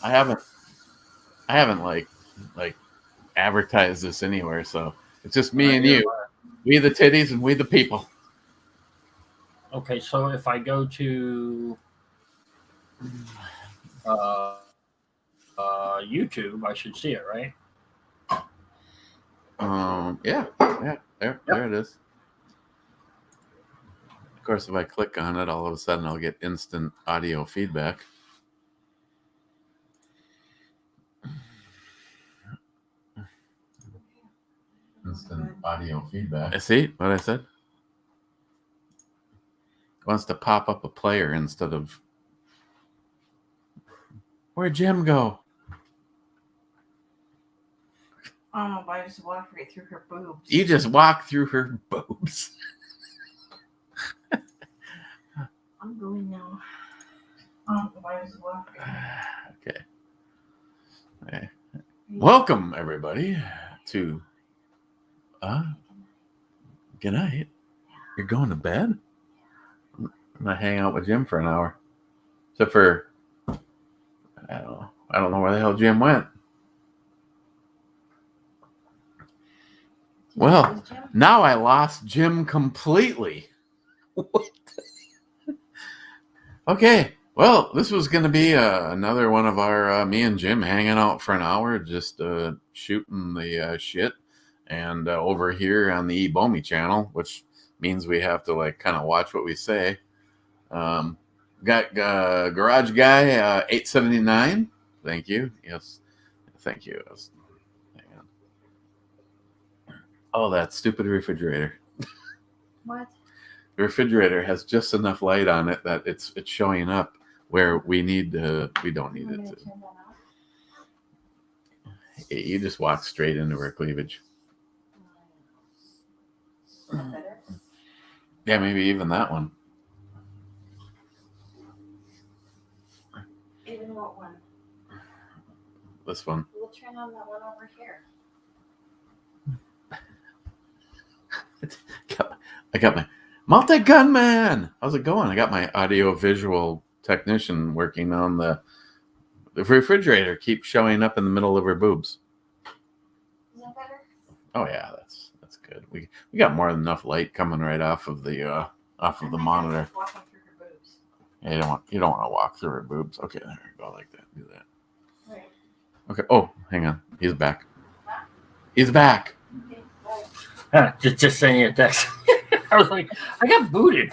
I haven't like advertised this anywhere, so it's just me and Neither you. am I. We the titties and we the people. Okay, so if I go to YouTube, I should see it, right? Yeah, there Yep. it is. Of course, if I click on it, all of a sudden I'll get instant audio feedback. Instant audio feedback. See what I said? It wants to pop up a player instead of where'd Jim go? Oh, but I just walked right through her boobs. You just walk through her boobs. I'm going now. Oh, but I just walked right Okay. Okay. Welcome everybody to good night. You're going to bed? I'm gonna hang out with Jim for an hour. Except for I don't know where the hell Jim went. Well, now I lost Jim completely. Okay. Well, this was going to be another one of our me and Jim hanging out for an hour, just shooting the shit, and over here on the Ebomi channel, which means we have to like kind of watch what we say. Got Garage Guy 879. Thank you. Yes, thank you. Hang on. Oh, that stupid refrigerator. What? The refrigerator has just enough light on it that it's showing up where we don't need it to. You just walk straight into her cleavage. Yeah, maybe even that one. Even what one? This one. We'll turn on that one over here. I got my multi-gunman. How's it going? I got my audio-visual technician working on the refrigerator. Keeps showing up in the middle of her boobs. Is that better? Oh yeah, that's good. We got more than enough light coming right off of the monitor. Walking through her boobs. Yeah, you don't want to walk through her boobs. Okay, there you go, like that. Do that. Right. Okay. Oh, hang on. He's back. He's back. Okay. Just sending you a text. I was like, I got booted.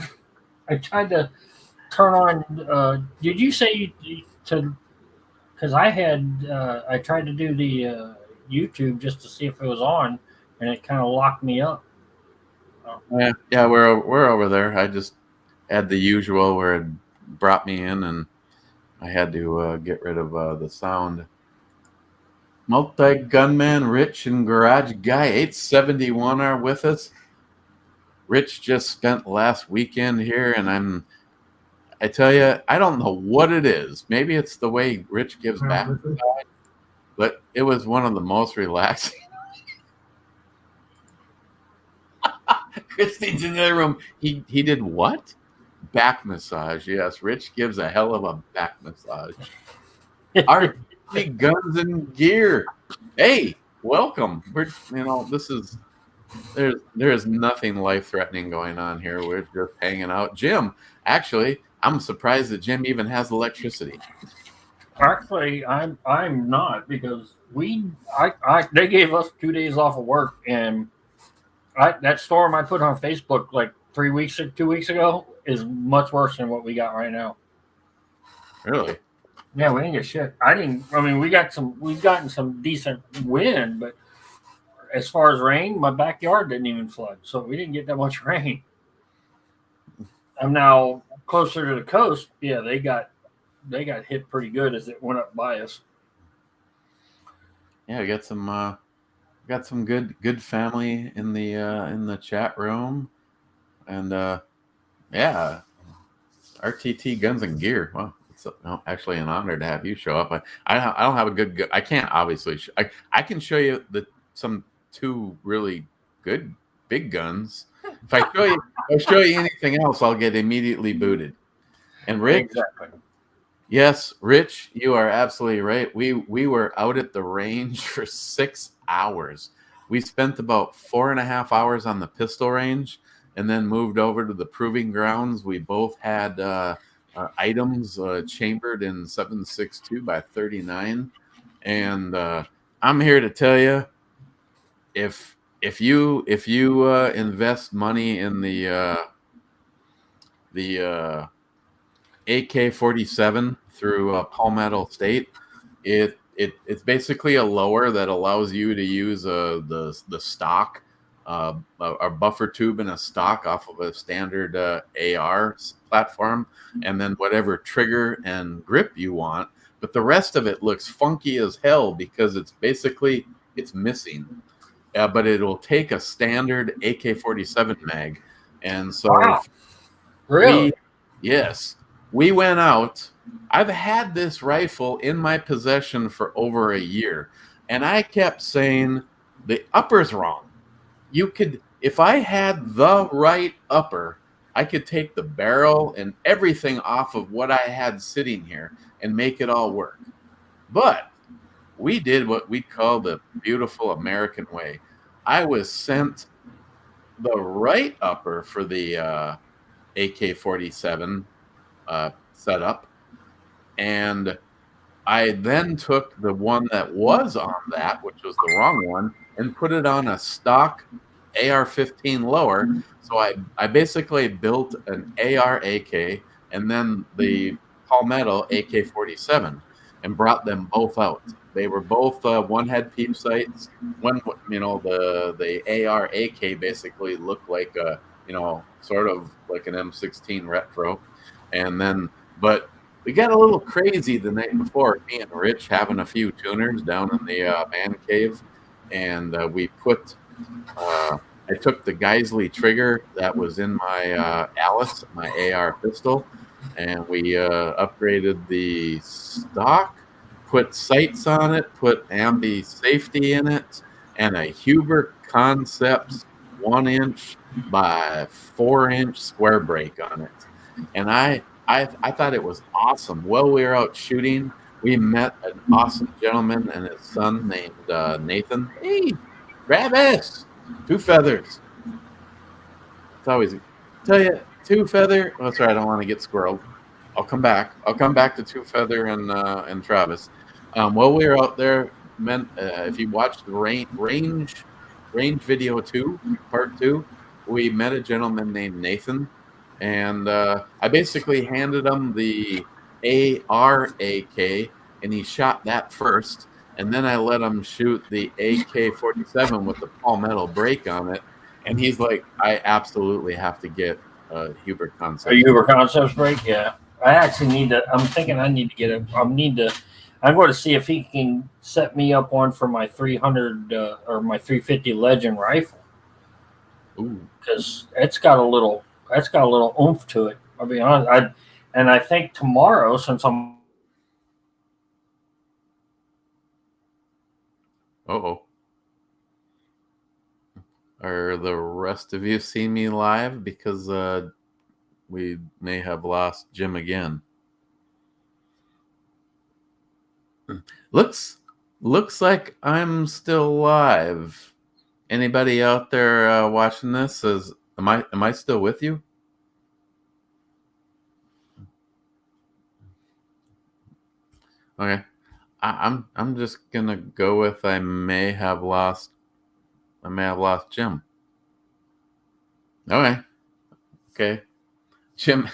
I tried to turn on. Did you say to? Because I tried to do the YouTube just to see if it was on, and it kind of locked me up. Yeah, we're over there. I just had the usual where it brought me in, and I had to get rid of the sound. Multi-gunman Rich and Garage Guy 871 are with us. Rich just spent last weekend here, and I tell you, I don't know what it is. Maybe it's the way Rich gives back, but it was one of the most relaxing. Christine's in the other room. He did what? Back massage. Yes, Rich gives a hell of a back massage. Our guns and gear. Hey, welcome. There is nothing life threatening going on here. We're just hanging out. Jim, actually, I'm surprised that Jim even has electricity. Actually, I'm not because they gave us 2 days off of work, and that storm I put on Facebook like 2 weeks ago is much worse than what we got right now. Really? Yeah, we didn't get shit. I mean, we've gotten some decent wind, but as far as rain, my backyard didn't even flood, so we didn't get that much rain. I'm now closer to the coast. Yeah, they got hit pretty good as it went up by us. Yeah, we got some good family in the chat room, and yeah, RTT Guns and Gear. Well, it's actually an honor to have you show up. I don't have a good. I can't obviously. I can show you some two really good big guns. If I show you anything else, I'll get immediately booted. And Rich, Exactly. Yes, Rich, you are absolutely right. We were out at the range for 6 hours. We spent about 4.5 hours on the pistol range, and then moved over to the proving grounds. We both had items chambered in 7.62 by 39, and I'm here to tell you, if you invest money in the AK-47 through Palmetto State, it's basically a lower that allows you to use the stock, a buffer tube and a stock off of a standard AR platform, and then whatever trigger and grip you want. But the rest of it looks funky as hell because it's missing. But it'll take a standard AK-47 mag, and so Wow. Really? yes, we went out. I've had this rifle in my possession for over a year, and I kept saying the upper's wrong. If I had the right upper, I could take the barrel and everything off of what I had sitting here and make it all work. But we did what we call the beautiful American way. I was sent the right upper for the AK-47 setup, and I then took the one that was on that, which was the wrong one, and put it on a stock AR-15 lower. So I basically built an AR-AK and then the Palmetto AK-47 and brought them both out. They were both one head peep sights. One, the AR-AK basically looked like a, sort of like an M16 retro, and then but we got a little crazy the night before, me and Rich having a few tuners down in the man cave, and I took the Geisley trigger that was in my Alice, my AR pistol, and we upgraded the stock, put sights on it, put ambi safety in it, and a Huber Concepts 1-inch by 4-inch square brake on it. And I thought it was awesome. While we were out shooting, we met an awesome gentleman and his son named Nathan. Hey, Travis, Two Feathers. It's always tell you Two Feather. Oh, sorry, I don't want to get squirreled. I'll come back. I'll come back to Two Feather and Travis. While we were out there, if you watched the range video 2, part 2, we met a gentleman named Nathan. And I basically handed him the AR-AK, and he shot that first. And then I let him shoot the AK-47 with the Palmetto brake on it. And he's like, I absolutely have to get a Huber Concepts. A Huber Concepts brake? Yeah. I actually need to. I'm thinking I need to get a. I'm going to see if he can set me up one for my 300 or my 350 Legend rifle. Ooh. Because it's got a little oomph to it. I'll be honest. I think tomorrow, since I'm. Uh-oh. Are the rest of you seeing me live? Because we may have lost Jim again. Looks like I'm still live. Anybody out there watching this? Am I still with you? Okay. I'm just gonna go with I may have lost Jim. Okay. Jim.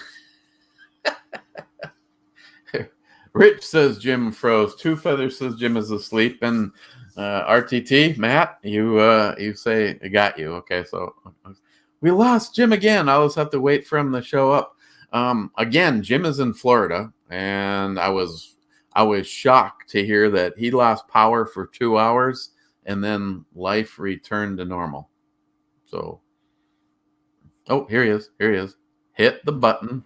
Rich says Jim froze. Two Feathers says Jim is asleep. And RTT, Matt, you say I got you. Okay, so we lost Jim again. I'll just have to wait for him to show up. Again, Jim is in Florida, and I was shocked to hear that he lost power for 2 hours and then life returned to normal. So, here he is. Hit the button.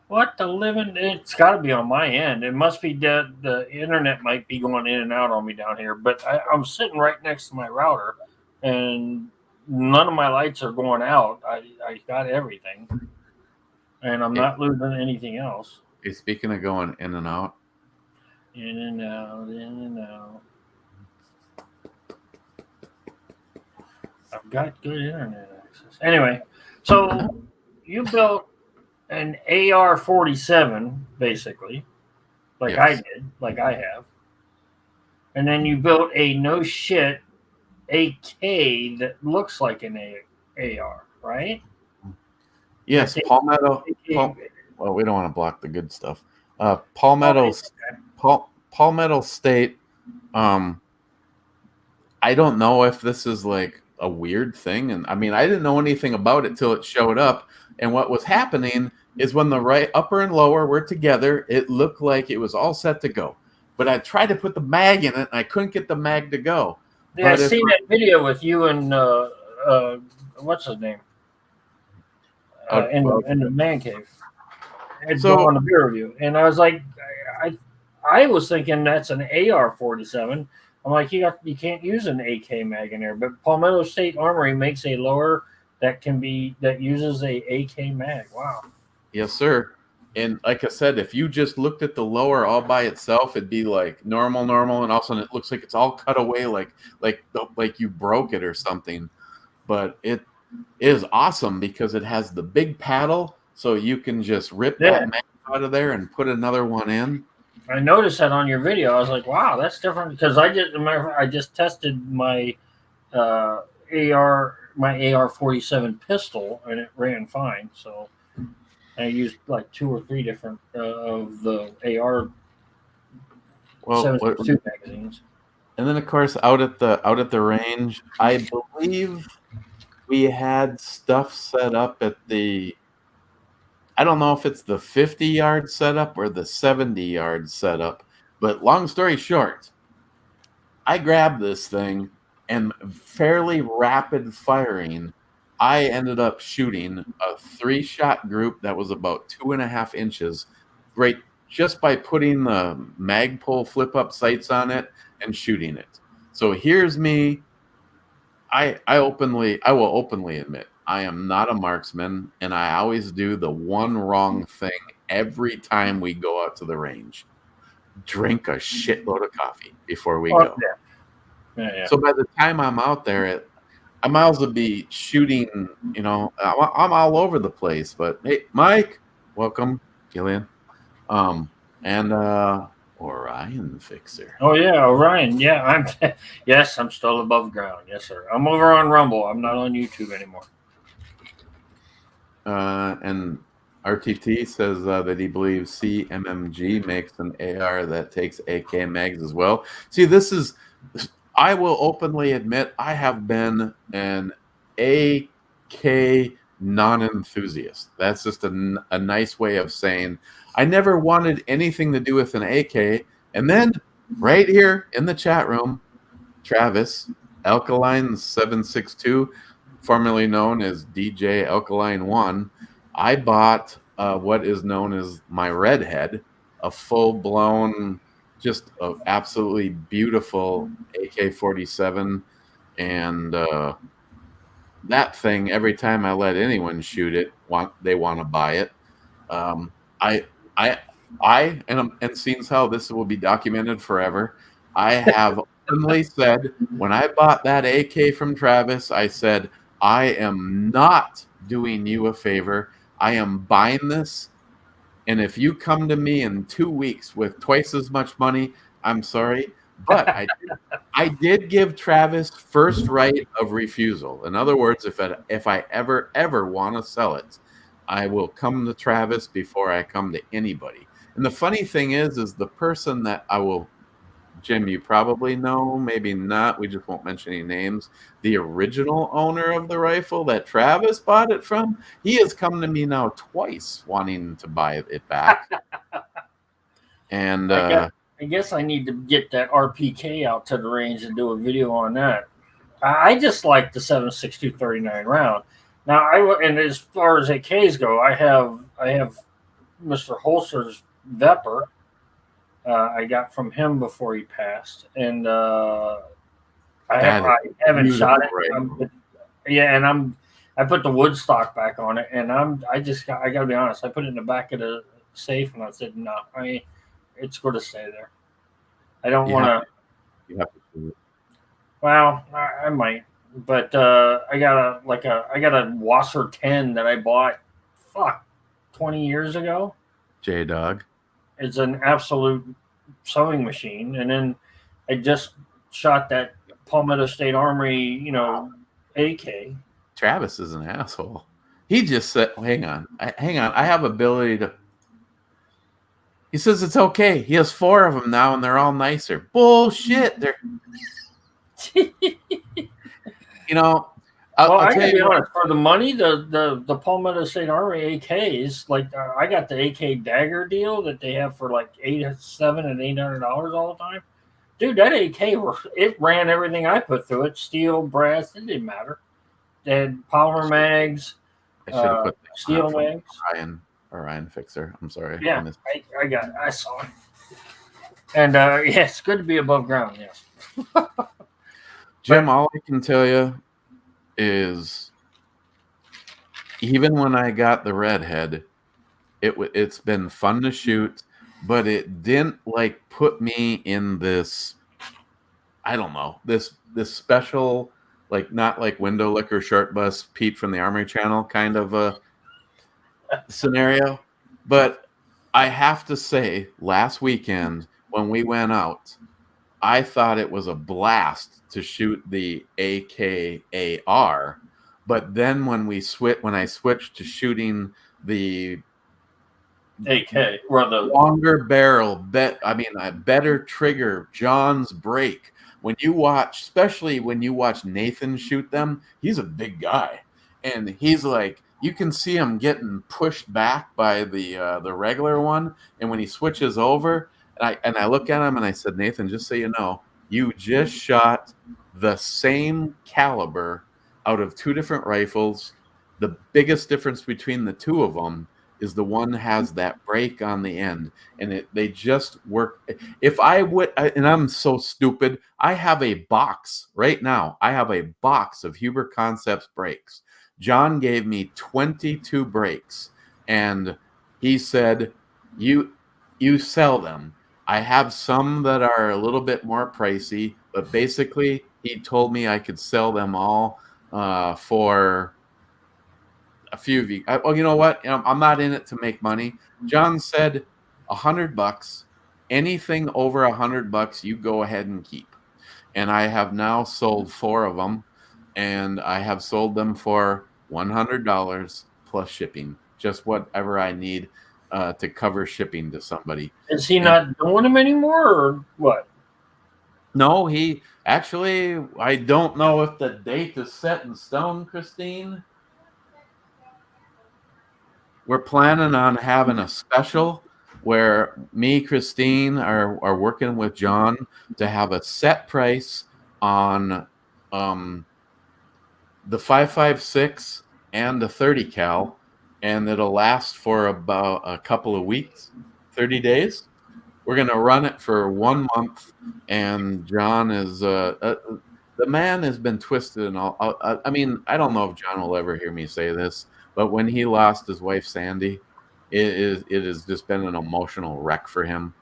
What the living? It's got to be on my end. It must be dead. The internet might be going in and out on me down here. But I'm sitting right next to my router, and none of my lights are going out. I got everything, and I'm not losing anything else. Hey, speaking of going in and out, In and out, in and out. I've got good internet access. Anyway, so you built an AR-47, basically, like I Yes. did, like I have. And then you built a no shit AK that looks like an AR, right? yes, AK, Palmetto. Well, we don't want to block the good stuff. Palmetto State. I don't know if this is like a weird thing, and I mean, I didn't know anything about it till it showed up. And what was happening is when the right upper and lower were together, it looked like it was all set to go. But I tried to put the mag in it, and I couldn't get the mag to go. Yeah, I But seen that video with you and what's his name in the man cave. It's So- on the beer review, and I was like, I was thinking that's an AR-47. I'm like, you can't use an AK mag in there, but Palmetto State Armory makes a lower that uses a AK mag. Wow. Yes, sir. And like I said, if you just looked at the lower all by itself, it'd be like normal, and all of a sudden it looks like it's all cut away, like you broke it or something. But it is awesome because it has the big paddle, so you can just rip that mag out of there and put another one in. I noticed that on your video. I was like, wow, that's different because I just tested my AR-47 pistol and it ran fine. So I used like 2 or 3 different of the AR 72 magazines. And then of course out at the range, I believe we had stuff set up at the, I don't know if it's the 50-yard setup or the 70-yard setup, but long story short, I grabbed this thing and fairly rapid firing, I ended up shooting a 3-shot group that was about 2.5 inches, right, just by putting the Magpul flip-up sights on it and shooting it. So here's me. I will openly admit I am not a marksman, and I always do the one wrong thing every time we go out to the range. Drink a shitload of coffee before we go. Yeah. So by the time I'm out there, I might as well be shooting, I'm all over the place. But hey, Mike, welcome, Gillian. And Orion Fixer. Oh yeah, Orion. Yeah, I'm still above ground. Yes, sir. I'm over on Rumble. I'm not on YouTube anymore. And RTT says that he believes CMMG makes an AR that takes AK mags as well. See, I will openly admit I have been an AK non-enthusiast. That's just a nice way of saying I never wanted anything to do with an AK. And then right here in the chat room, Travis, Alkaline762, formerly known as DJ Alkaline 1, I bought what is known as my Redhead, a full-blown, just absolutely beautiful AK-47, and that thing, every time I let anyone shoot it, they want to buy it. And seeing how this will be documented forever, I have openly said when I bought that AK from Travis, I said, I am not doing you a favor. I am buying this. And if you come to me in 2 weeks with twice as much money, I'm sorry. But I did give Travis first right of refusal. In other words, if I ever want to sell it, I will come to Travis before I come to anybody. And the funny thing is the person that I will, Jim, you probably know, maybe not, we just won't mention any names, the original owner of the rifle that Travis bought it from, he has come to me now twice wanting to buy it back. And I guess I need to get that RPK out to the range and do a video on that. I just like the 7.62 39 round. Now, and as far as AKs go, I have Mr. Holster's Vepr. I got from him before he passed, and I haven't shot it. Right. And I put the wood stock back on it, and I got to be honest. I put it in the back of the safe, and I said no. I mean, it's going to stay there. I don't You want have to. You have to do it. Well, I might, but I got a Wasser 10 that I bought, 20 years ago. J-Dog. It's an absolute sewing machine, and then I just shot that Palmetto State Armory, AK. Travis is an asshole. He just said, hang on. I have ability to. He says it's okay. He has 4 of them now, and they're all nicer. Bullshit. They're, I'll I tell gotta be you what. honest. For the money, the Palmetto State Armory AKs, like I got the AK Dagger deal that they have for like $700 and $800 all the time. Dude, that AK it ran everything I put through it. Steel, brass, it didn't matter. They had polymer mags, I should have put that steel on from mags. Ryan Fixer. I'm sorry. Yeah, I saw it. And yeah, it's good to be above ground. Yes. Jim, all I can tell you is, even when I got the redhead, it's been fun to shoot, but it didn't like put me in this. I don't know, this special, like, not like Window Licker, Short Bus, Pete from the Armory Channel kind of a scenario. But I have to say, last weekend when we went out, I thought it was a blast to shoot the AKAR, but then when I switched to shooting the AK or the longer barrel, a better trigger, John's break. When you watch, especially when you watch Nathan shoot them, he's a big guy, and he's like, you can see him getting pushed back by the regular one, and when he switches over. And I look at him and I said, Nathan, just so you know, you just shot the same caliber out of 2 different rifles. The biggest difference between the 2 of them is the one has that break on the end, and they just work. If I would, and I'm so stupid, I have a box right now. I have a box of Huber Concepts brakes. John gave me 22 brakes, and he said, you sell them. I have some that are a little bit more pricey, but basically he told me I could sell them all for a few of you. Well, you know what? I'm not in it to make money. John said $100. Anything over $100, you go ahead and keep. And I have now sold 4 of them, and I have sold them for $100 plus shipping, just whatever I need to cover shipping to somebody. Is he not doing them anymore, or what? No, he actually, I don't know if the date is set in stone, Christine. We're planning on having a special where me, Christine, are working with John to have a set price on the 5.56 and the 30 cal, and it'll last for about a couple of weeks, 30 days. We're going to run it for 1 month, and John is the man has been twisted and all. I mean, I don't know if John will ever hear me say this, but when he lost his wife Sandy, it has just been an emotional wreck for him.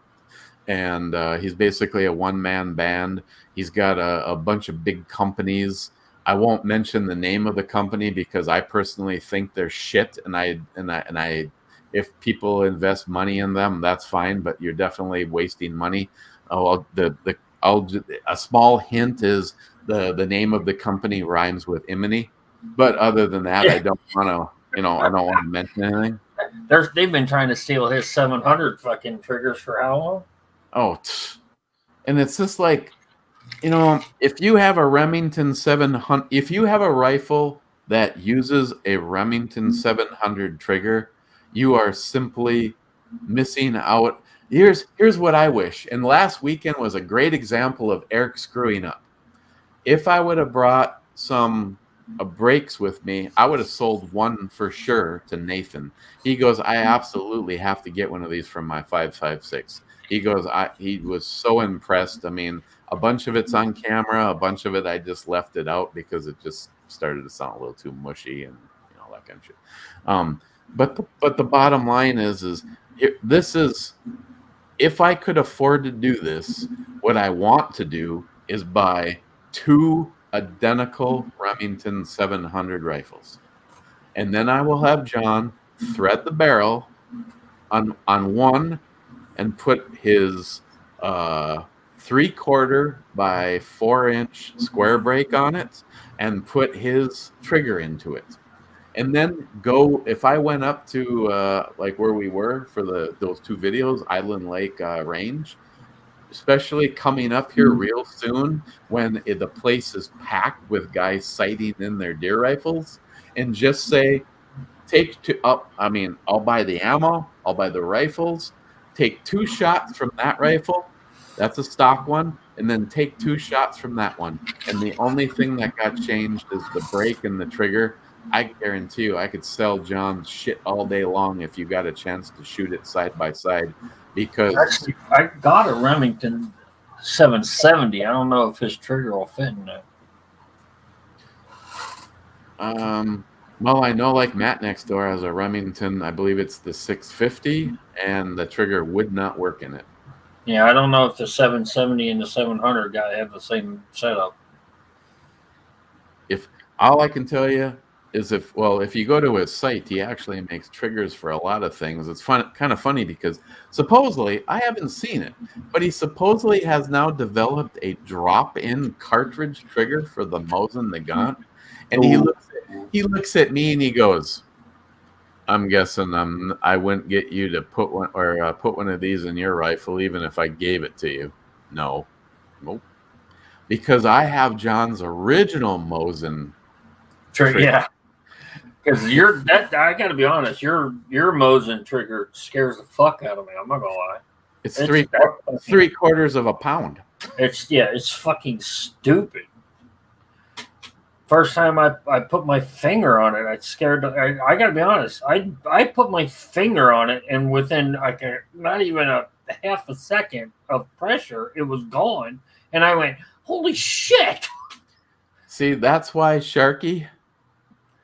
And he's basically a one-man band. He's got a bunch of big companies. I won't mention the name of the company because I personally think they're shit, and I if people invest money in them, that's fine, but you're definitely wasting money. A small hint is the name of the company rhymes with Imini, but other than that, I don't want to, I don't want to mention anything. They've been trying to steal his 700 fucking triggers for how long? Oh, and it's just like, if you have a Remington 700, if you have a rifle that uses a Remington 700 trigger, you are simply missing out. Here's what I wish. And last weekend was a great example of Eric screwing up. If I would have brought some brakes with me, I would have sold one for sure to Nathan. He goes, I absolutely have to get one of these from my 5.56. He goes, he was so impressed. I mean, a bunch of it's on camera, a bunch of it I just left it out because it just started to sound a little too mushy and that kind of shit. But the bottom line is this is, if I could afford to do this, what I want to do is buy 2 identical Remington 700 rifles. And then I will have John thread the barrel on one and put his 3/4 by 4-inch square break on it and put his trigger into it. And then go, if I went up to like where we were for those 2 videos, Island Lake Range, especially coming up here real soon when the place is packed with guys sighting in their deer rifles, and just say, I'll buy the ammo, I'll buy the rifles, take 2 shots from that rifle, that's a stock one, and then take 2 shots from that one. And the only thing that got changed is the brake and the trigger. I guarantee you I could sell John's shit all day long if you got a chance to shoot it side by side, because Actually, I got a Remington 770. I don't know if his trigger will fit in that. well, I know like Matt next door has a Remington, I believe it's the 650, and the trigger would not work in it. Yeah, I don't know if the 770 and the 700 guy have the same setup. If all I can tell you is if you go to his site, he actually makes triggers for a lot of things. It's kind of funny because supposedly, I haven't seen it, but he supposedly has now developed a drop-in cartridge trigger for the Mosin Nagant. And he looks at me and he goes, I'm guessing I wouldn't get you to put one of these in your rifle even if I gave it to you. No. Nope. Because I have John's original Mosin trigger. Yeah. Because I got to be honest, your Mosin trigger scares the fuck out of me. I'm not gonna lie. It's 3/4 of a pound. It's fucking stupid. First time I put my finger on it, I got to be honest. I put my finger on it, and within not even a half a second of pressure, it was gone, and I went, "Holy shit!" See, that's why Sharky,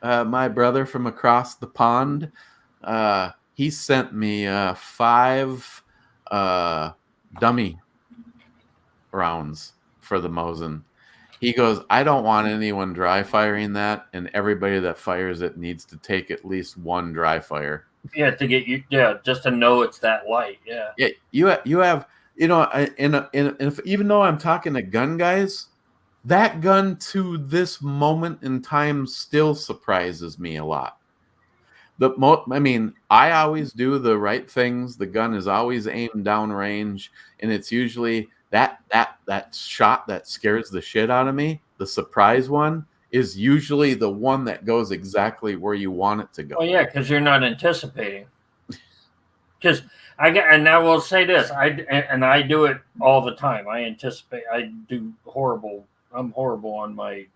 my brother from across the pond, he sent me 5 dummy rounds for the Mosin. He goes, I don't want anyone dry firing that, and everybody that fires it needs to take at least 1 dry fire. Yeah, to get you. Yeah, just to know it's that light. Yeah. Yeah, you have, even though I'm talking to gun guys, that gun to this moment in time still surprises me a lot. I always do the right things. The gun is always aimed down range, and it's usually that shot that scares the shit out of me. The surprise one is usually the one that goes exactly where you want it to go. Oh yeah, because you're not anticipating. Because and I will say this, I do it all the time. I anticipate. I do horrible. I'm horrible on my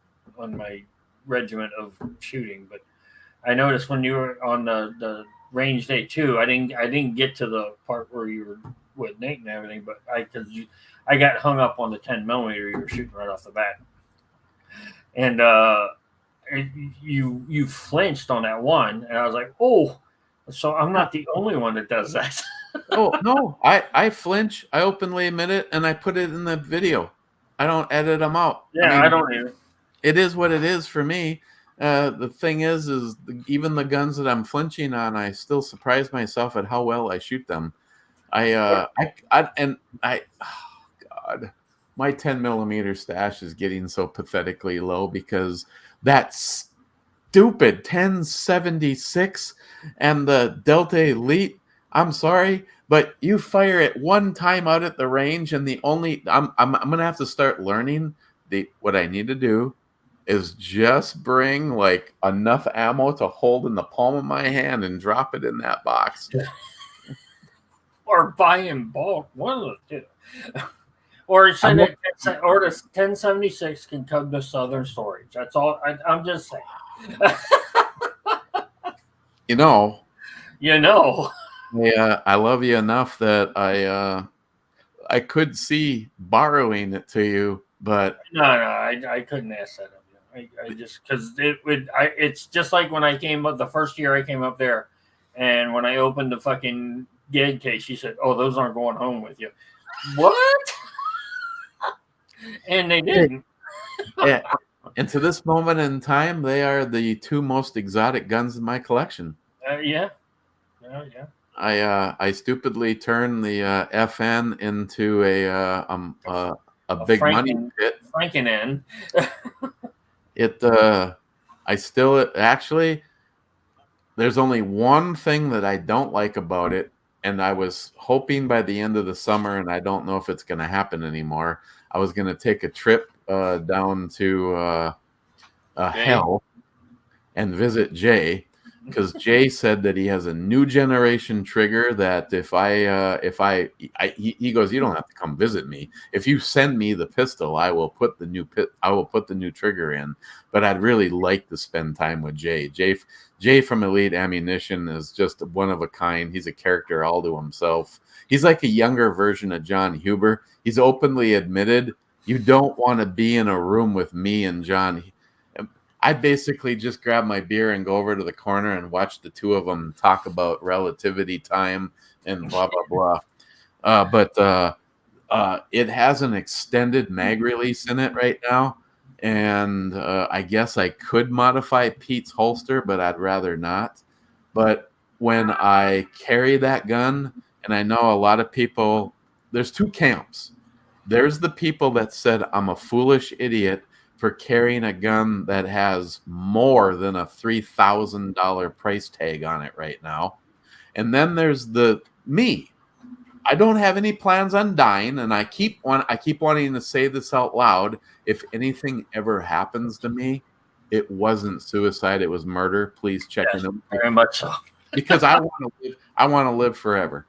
regiment of shooting, but I noticed when you were on the range day 2, I didn't get to the part where you were with Nate and everything, but I got hung up on the 10 millimeter you were shooting right off the bat, and you flinched on that one, and I was like, oh, so I'm not the only one that does that. Oh no, I flinch. I openly admit it, and I put it in the video. I don't edit them out. Yeah, I don't either. It is what it is for me. The thing is even the guns that I'm flinching on, I still surprise myself at how well I shoot them. Oh God, my 10 millimeter stash is getting so pathetically low because that stupid 1076 and the Delta Elite. I'm sorry, but you fire it one time out at the range, and I'm gonna have to start learning what I need to do is just bring like enough ammo to hold in the palm of my hand and drop it in that box. Or buy in bulk, one of the two. Or send it, or the 1076 can come to Southern Storage. That's all. I'm just saying. You know. Yeah, I love you enough that I could see borrowing it to you, but no, I couldn't ask that of you. I just because it's just like when I came up the first year I came up there, and when I opened the fucking dead case. She said, "Oh, those aren't going home with you." What? And they didn't. And to this moment in time, they are the two most exotic guns in my collection. Yeah. I stupidly turned the FN into a big money pit. Franken. I still actually. There's only one thing that I don't like about it, and I was hoping by the end of the summer, and I don't know if it's going to happen anymore. I was going to take a trip down to Hell and visit Jay, because Jay said that he has a new generation trigger that he goes, you don't have to come visit me. If you send me the pistol, I will put the new trigger in. But I'd really like to spend time with Jay. Jay from Elite Ammunition is just one of a kind. He's a character all to himself. He's like a younger version of John Huber. He's openly admitted, you don't want to be in a room with me and John. I basically just grab my beer and go over to the corner and watch the two of them talk about relativity time and blah, blah, blah. But it has an extended mag release in it right now. And I guess I could modify Pete's holster, but I'd rather not. But when I carry that gun, and I know a lot of people, there's two camps. There's the people that said I'm a foolish idiot for carrying a gun that has more than a $3,000 price tag on it right now. And then there's me. I don't have any plans on dying, and I keep wanting to say this out loud. If anything ever happens to me, it wasn't suicide; it was murder. Please check in. Very much so. Because I want to live forever.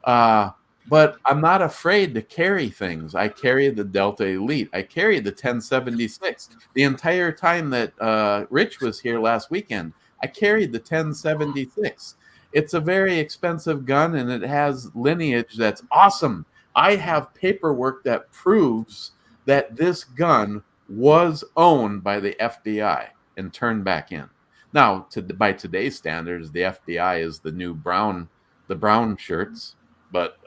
But I'm not afraid to carry things. I carry the Delta Elite. I carry the 1076. The entire time that Rich was here last weekend, I carried the 1076. It's a very expensive gun, and it has lineage that's awesome. I have paperwork that proves that this gun was owned by the FBI and turned back in. Now, by today's standards, the FBI is the new brown shirts, but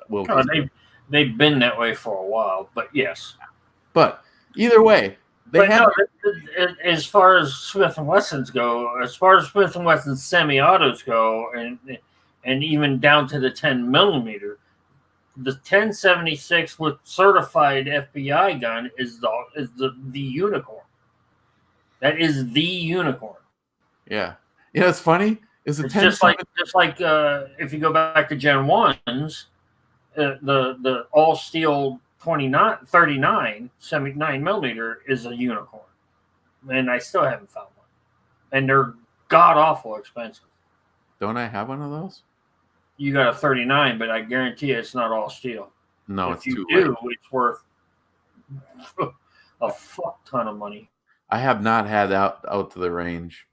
they've been that way for a while. But yes. But either way, as far as Smith and Wessons go, as far as Smith and Wessons semi-autos go, and even down to the 10 millimeter, the 1076 with certified FBI gun is the unicorn. That is the unicorn. Yeah. It's funny. It's just like if you go back to Gen 1s, the all steel 39 9 millimeter is a unicorn, and I still haven't found one, and they're god awful expensive. Don't I have one of those? You got a 39, but I guarantee you it's not all steel. No, if you do, it's worth a fuck ton of money. I have not had out to the range.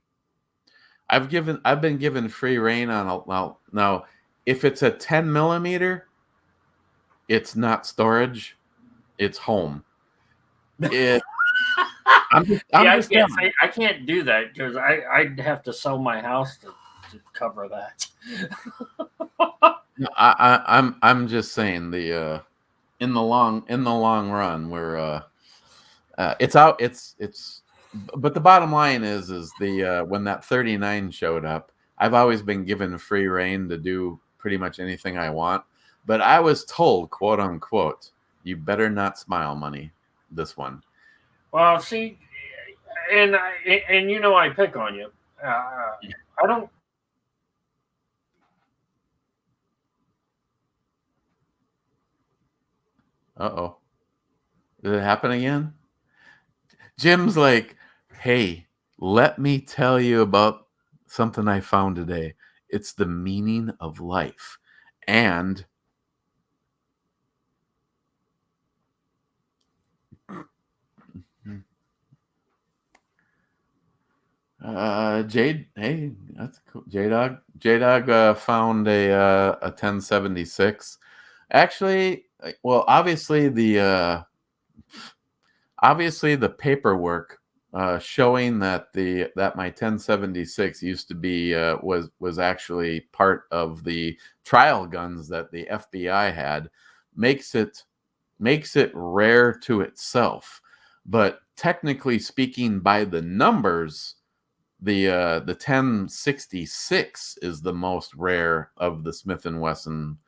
I've been given free reign on now. If it's a 10 millimeter, it's not storage, it's home. I can't do that because I'd have to sell my house to cover that. I'm just saying in the long run we're it's out. It's but the bottom line is when that 39 showed up, I've always been given free reign to do pretty much anything I want. But I was told, quote unquote, you better not smile money this one. Well, see, and I pick on you. I don't. Uh-oh. Did it happen again? Jim's like, hey, let me tell you about something I found today. It's the meaning of life. And Jade, hey, that's cool. J-Dog found a 1076. Actually, well, obviously the paperwork showing that my 1076 used to be was actually part of the trial guns that the FBI had, makes it rare to itself. But technically speaking, by the numbers, the 1066 is the most rare of the Smith & Wesson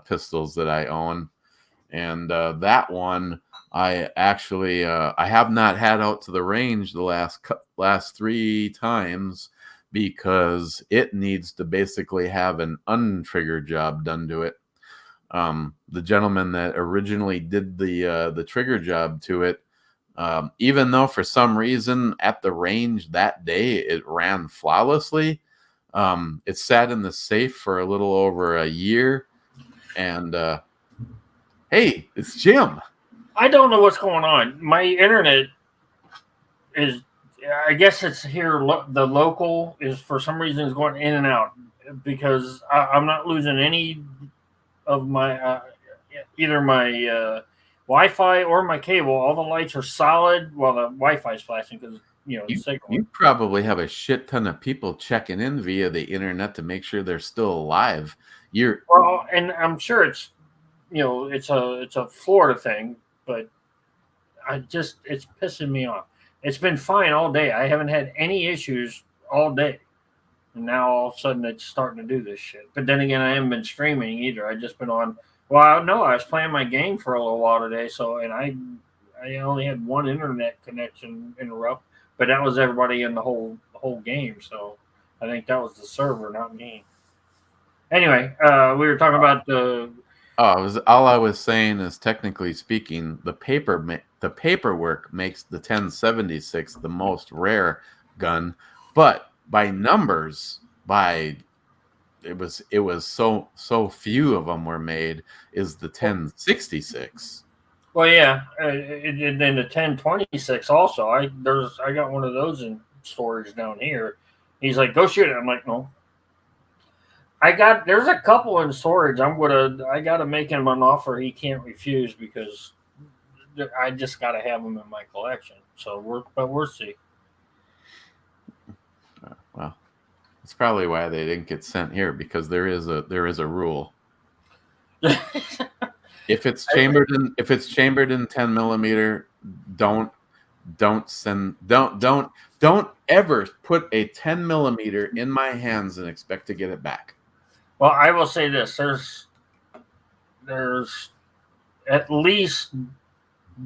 pistols that I own. And that one, I actually I have not had out to the range the last 3 times because it needs to basically have an untrigger job done to it. The gentleman that originally did the trigger job to it, even though for some reason at the range that day it ran flawlessly, it sat in the safe for a little over a year. And hey, it's Jim. I don't know what's going on. My internet is, I guess it's here. The local is for some reason is going in and out because I'm not losing any of my either my Wi-Fi or my cable. All the lights are solid while the Wi-Fi is flashing because you probably have a shit ton of people checking in via the internet to make sure they're still alive. Well, and I'm sure it's it's a Florida thing, but it's pissing me off. It's been fine all day. I haven't had any issues all day. And now all of a sudden it's starting to do this shit. But then again, I haven't been streaming either. I've just been on. Well, no, I was playing my game for a little while today. So, and I only had one internet connection interrupt, but that was everybody in the whole game. So I think that was the server, not me. Anyway, we were talking about the. All I was saying is, technically speaking, the paperwork makes the 1076 the most rare gun, but by numbers, it was so few of them were made, is the 1066. Well, yeah, and then the 1026 also. I got one of those in storage down here. He's like, go shoot it. I'm like, no. There's a couple in storage. I gotta make him an offer he can't refuse because I just gotta have them in my collection. So we'll see. Well, that's probably why they didn't get sent here, because there is a rule. If it's chambered in 10 millimeter, don't ever put a 10 millimeter in my hands and expect to get it back. Well, I will say this: there's at least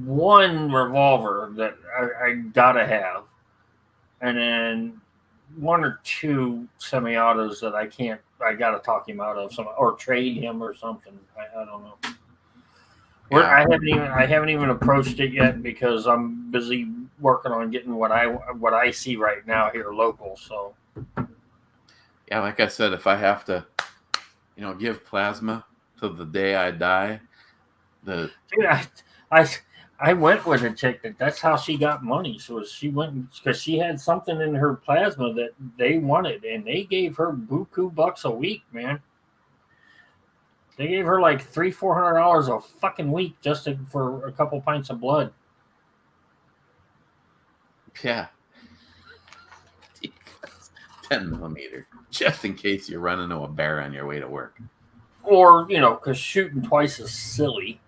one revolver that I gotta have, and then 1 or 2 semi-autos that I gotta talk him out of, or trade him or something. I don't know. Yeah. I haven't even approached it yet because I'm busy working on getting what I see right now here local. So yeah, like I said, if I have to, give plasma till the day I die, dude, I went with a chick that's how she got money. So she went because she had something in her plasma that they wanted, and they gave her buku bucks a week, man. They gave her like $300-400 a fucking week just for a couple pints of blood. Yeah. 10 millimeter, just in case you run into a bear on your way to work. Or, because shooting twice is silly.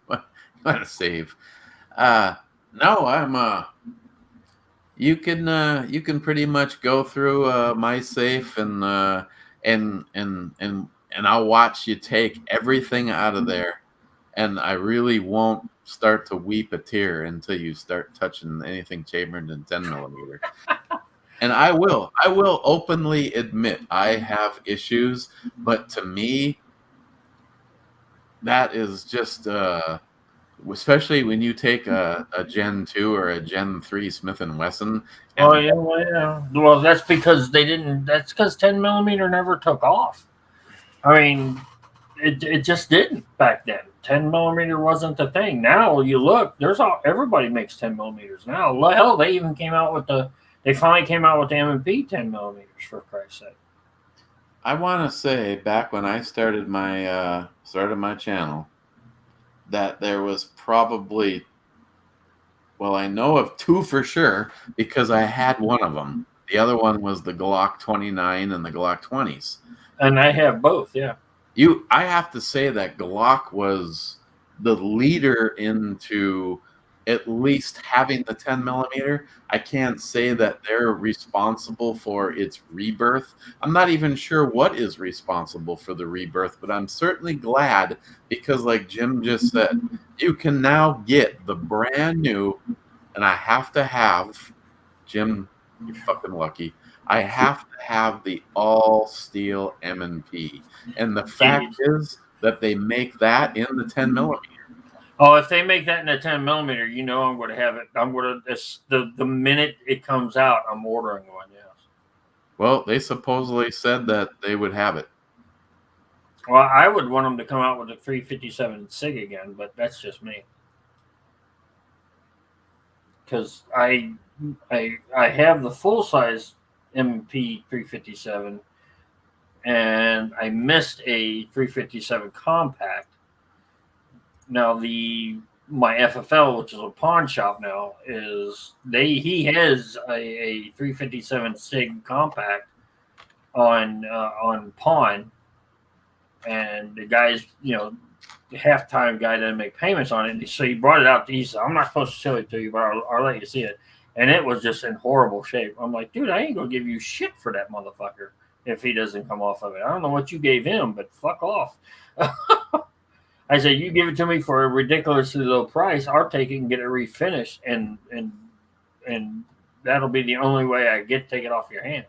What a save. No, I'm you can pretty much go through my safe and I'll watch you take everything out of there, and I really won't start to weep a tear until you start touching anything chambered in 10 millimeter. And I will openly admit I have issues, but to me, that is just especially when you take a Gen 2 or a Gen 3 Smith & Wesson. Oh yeah, well, that's because that's because 10 millimeter never took off. I mean, it just didn't back then. 10 millimeter wasn't the thing. Now you look, everybody makes 10 millimeters now. Hell, they even finally came out with the M&P 10 millimeters, for Christ's sake. I want to say, back when I started my channel, that there was probably Well, I know of two for sure because I had one of them. The other one was the Glock 29 and the Glock 20s. And I have both, yeah. I have to say that Glock was the leader into at least having the 10 millimeter. I can't say that they're responsible for its rebirth. I'm not even sure what is responsible for the rebirth, but I'm certainly glad because, like Jim just said, you can now get the brand new, and I have to have, Jim, you're fucking lucky. I have to have the all steel M&P. And the fact is that they make that in the 10 millimeter. Oh, if they make that in a 10 millimeter, you know I'm going to have it. I'm going to the minute it comes out, I'm ordering one. Yes. Well, they supposedly said that they would have it. Well, I would want them to come out with a 357 SIG again, but that's just me. Because I have the full size MP 357, and I missed a 357 compact. Now my FFL, which is a pawn shop now, he has a 357 SIG compact on pawn, and the guy's halftime guy didn't make payments on it, so he brought it out to East. I'm not supposed to show it to you, but I'll let you see it. And it was just in horrible shape. I'm like, dude, I ain't gonna give you shit for that motherfucker if he doesn't come off of it. I don't know what you gave him, but fuck off. I said, you give it to me for a ridiculously low price, I'll take it and get it refinished, and that'll be the only way I take it off your hands.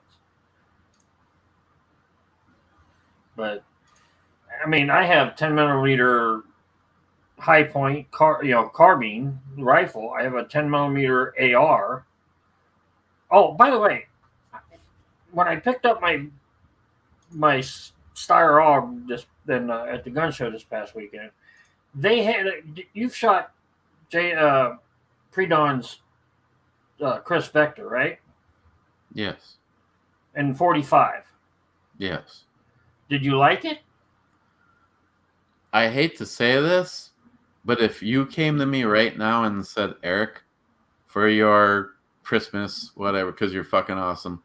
But I mean, I have 10 millimeter high point carbine rifle. I have a 10 millimeter AR. Oh, by the way, when I picked up my Steyr AUG at the gun show this past weekend, they had you've shot Pre-Dawn's Chris Vector, right? Yes. And 45. Yes. Did you like it? I hate to say this, but if you came to me right now and said, Eric, for your Christmas, whatever, because you're fucking awesome,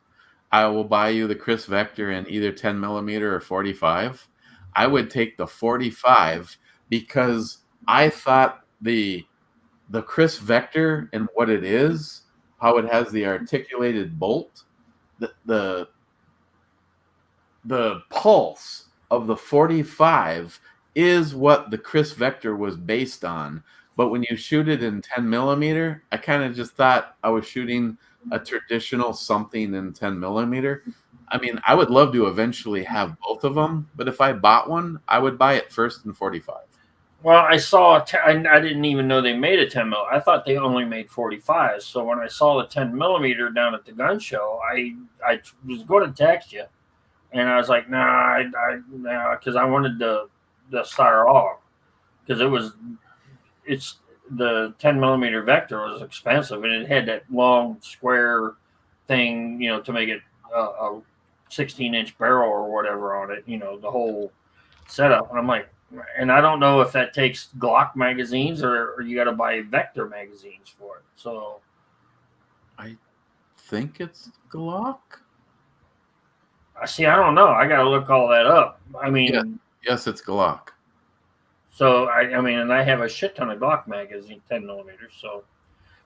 I will buy you the Chris Vector in either 10 millimeter or 45. I would take the 45 because I thought the Chris Vector and what it is, how it has the articulated bolt, the pulse of the 45 is what the Chris Vector was based on. But when you shoot it in 10 millimeter, I kind of just thought I was shooting a traditional something in 10 millimeter. I mean, I would love to eventually have both of them, but if I bought one, I would buy it first in 45. Well, I saw I didn't even know they made a 10 mil. I thought they only made 45. So when I saw the 10 millimeter down at the gun show, I was going to text you, and I was like, nah, because I wanted the Steyr AUG, because it's the 10 millimeter Vector was expensive, and it had that long square thing, to make it a 16-inch barrel or whatever on it, the whole setup. And I'm like, and I don't know if that takes Glock magazines or you got to buy Vector magazines for it. So I think it's Glock. I don't know. I got to look all that up. I mean, yeah. Yes, it's Glock. So I mean, and I have a shit ton of Glock magazine, 10 millimeters. So,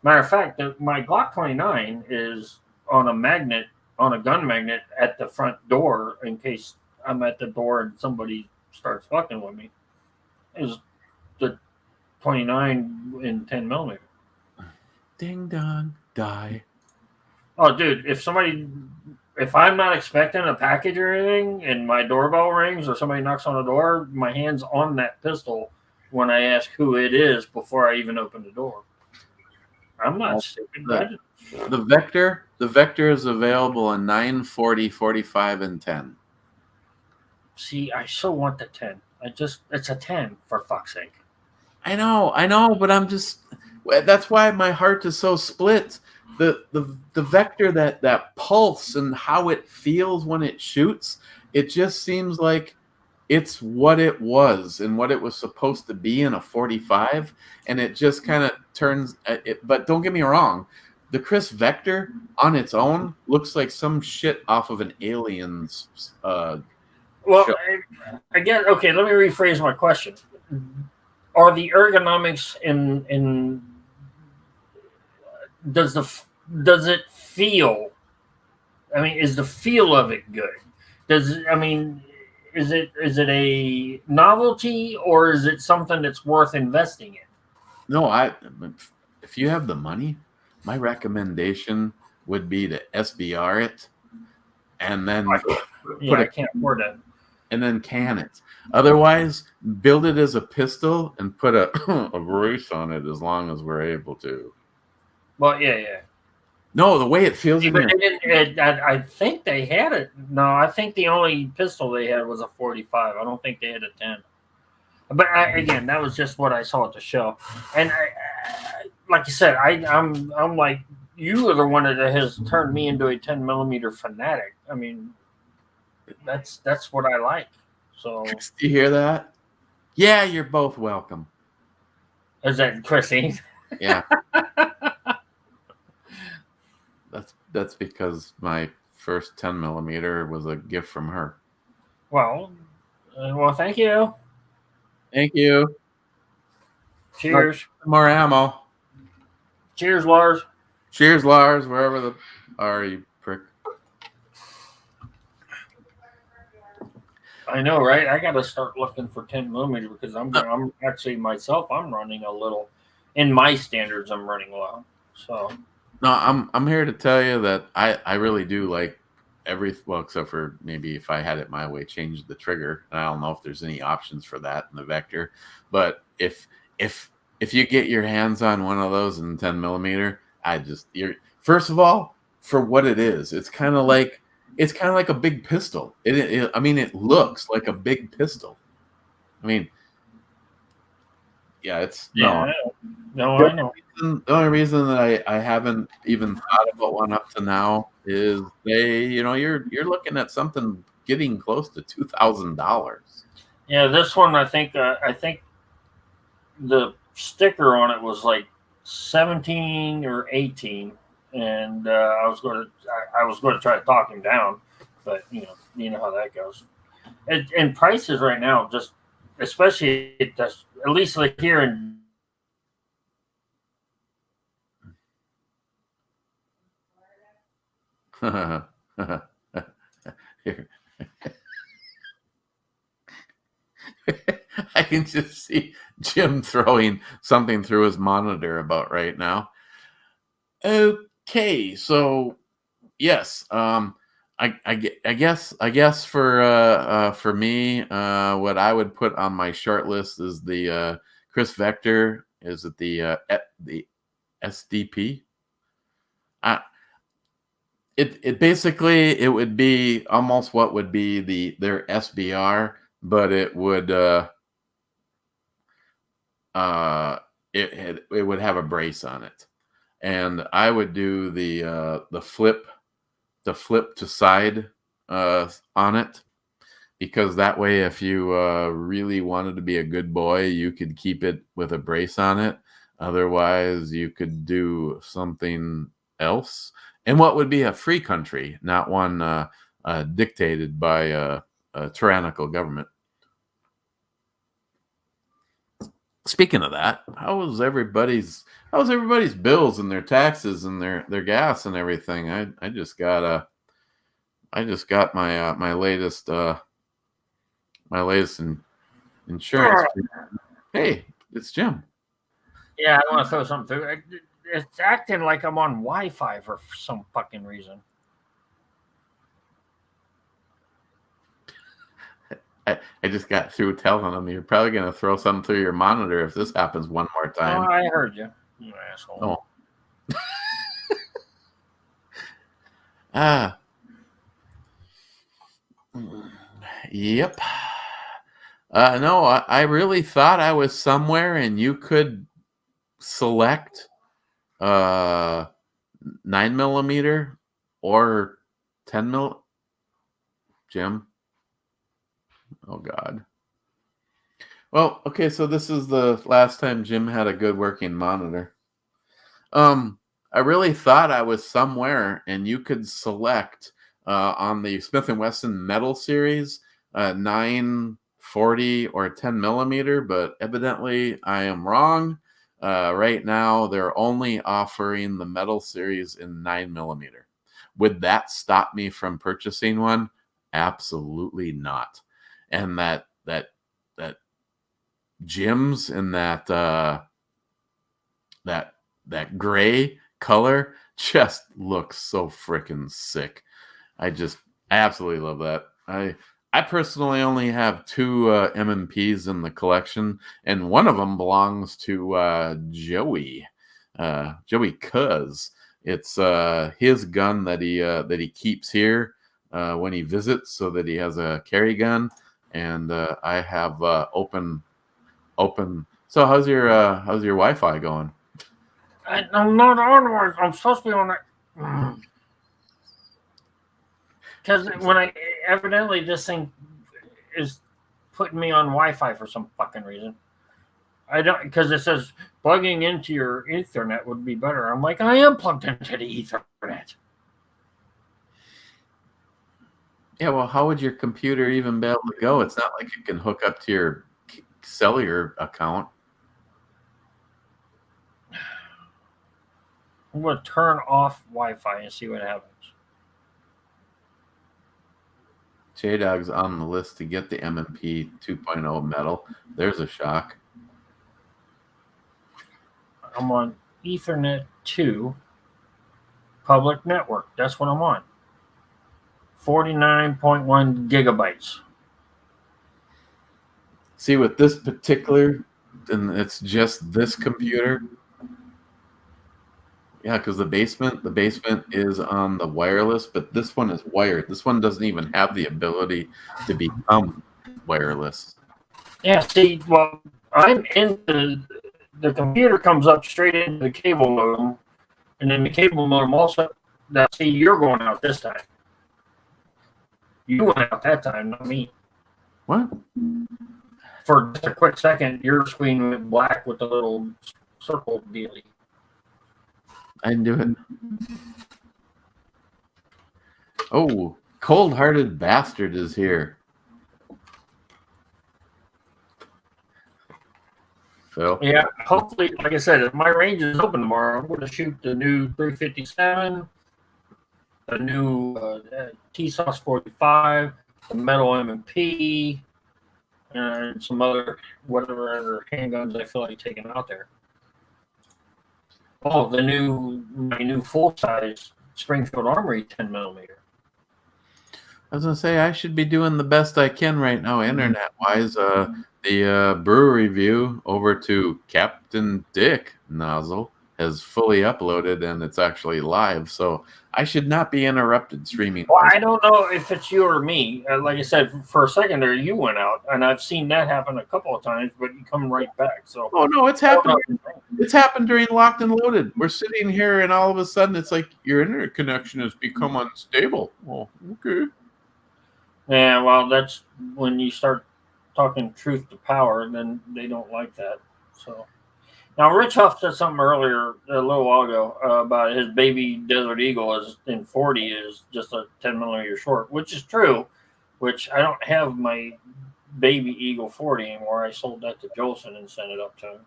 matter of fact, my Glock 29 is on a gun magnet at the front door in case I'm at the door and somebody starts fucking with me. Is the 29 in 10 millimeter. Ding dong, die. Oh, dude, if I'm not expecting a package or anything and my doorbell rings or somebody knocks on the door, my hand's on that pistol when I ask who it is before I even open the door. I'm not stupid. The Vector is available in 9, 40, 45, and 10. See, I so want the 10. It's a 10 for fuck's sake. I know, but that's why my heart is so split. The Vector, that pulse and how it feels when it shoots, it just seems like it's what it was and what it was supposed to be in a 45, and it just kind of turns it. But don't get me wrong, the Chris Vector on its own looks like some shit off of an Aliens Well, show. again, okay. Let me rephrase my question. Are the ergonomics in does it feel? I mean, is the feel of it good? Is it a novelty, or is it something that's worth investing in? No, if you have the money, my recommendation would be to SBR it and then I can't afford that. and then can it. Otherwise, build it as a pistol and put a a brace on it as long as we're able to. Well, yeah. No, the way it feels in But your they didn't. I think they had it. No, I think the only pistol they had was a 45. I don't think they had a 10. But again, that was just what I saw at the show. And like you said, I'm like, you are the one that has turned me into a 10 millimeter fanatic. I mean, that's what I like. So do you hear that? Yeah, you're both welcome. is that Christine? Yeah. That's because my first 10 millimeter was a gift from her. Well, thank you. Thank you. Cheers. More ammo. Cheers, Lars. Cheers, Lars, wherever the are you prick. I know, right? I got to start looking for 10 millimeter because I'm actually myself. I'm running a little, in my standards. I'm running low. So No, I'm here to tell you that I really do like except for maybe if I had it my way, change the trigger. And I don't know if there's any options for that in the Vector, but if you get your hands on one of those in 10 millimeter, you're first of all, for what it is, it's kind of like a big pistol. I mean, it looks like a big pistol. I mean, yeah, I know. The only reason that I haven't even thought about one up to now is you're looking at something getting close to $2,000. Yeah, this one I think the sticker on it was like 17 or 18, and I was going to try to talk him down, but you know how that goes. And prices right now, just especially at least like here in. Here. I can just see Jim throwing something through his monitor about right now. Okay, so yes, I guess for me, what I would put on my short list is the Chris Vector. Is it the SDP? It basically it would be almost what would be their SBR, but it would it would have a brace on it, and I would do the flip to side on it, because that way if you really wanted to be a good boy, you could keep it with a brace on it. Otherwise, you could do something else. And what would be a free country, not one dictated by a tyrannical government. Speaking of that, how's everybody's bills and their taxes and their gas and everything? I just got my latest insurance. Hey, it's Jim. Yeah, I want to throw something through. It's acting like I'm on Wi-Fi for some fucking reason. I just got through telling them you're probably going to throw something through your monitor if this happens one more time. Oh, I heard you, you asshole. Oh. Yep. No, I really thought I was somewhere and you could select 9 millimeter or 10 mil. Jim, Oh God. Well, okay, so this is the last time Jim had a good working monitor. I really thought I was somewhere, and you could select on the Smith & Wesson Metal Series 940 or 10 millimeter, but evidently I am wrong. Right now, they're only offering the Metal Series in 9 millimeter. Would that stop me from purchasing one? Absolutely not. And that Jim's in that gray color just looks so freaking sick. I absolutely love that. I personally only have two M&Ps in the collection, and one of them belongs to Joey Cuz. It's his gun that he keeps here when he visits, so that he has a carry gun. And I have open. So how's your Wi-Fi going? I'm not on. I'm supposed to be on it. Because when evidently this thing is putting me on Wi-Fi for some fucking reason. I don't, because it says plugging into your Ethernet would be better. I'm like, I am plugged into the Ethernet. Yeah, well, how would your computer even be able to go? It's not like it can hook up to your cellular account. I'm going to turn off Wi-Fi and see what happens. J-Dog's on the list to get the M&P 2.0 metal. There's a shock. I'm on Ethernet 2 public network. That's what I'm on. 49.1 gigabytes. See, with this particular, and it's just this computer. Yeah, because the basement is on the wireless, but this one is wired. This one doesn't even have the ability to become wireless. Yeah, see, well, I'm in the computer comes up straight into the cable modem, and then the cable modem also. Now, see, you're going out this time. You went out that time, not me. What? For just a quick second, your screen went black with the little circle dealie. I can do it. Oh, Cold-Hearted Bastard is here. Phil? Yeah, hopefully, like I said, if my range is open tomorrow, I'm going to shoot the new 357, the new T-Sauce 45, the metal M&P, and some other whatever other handguns I feel like taking out there. Oh, my new full-size Springfield Armory 10 millimeter. I was gonna say I should be doing the best I can right now, internet-wise. The brewery review over to Captain Dick Nozzle has fully uploaded, and it's actually live. So I should not be interrupted streaming. Well, I don't know if it's you or me. Like I said, for a second there, you went out, and I've seen that happen a couple of times, but you come right back. So oh no, it's happened. It's happened during Locked and Loaded. We're sitting here, and all of a sudden, it's like your internet connection has become unstable. Well, okay. Yeah, well, that's when you start talking truth to power, then they don't like that. So now, Rich Huff said something earlier a little while ago about his baby Desert Eagle is in 40 is just a 10 millimeter short, which is true. Which I don't have my baby Eagle 40 anymore. I sold that to Jolson and sent it up to him.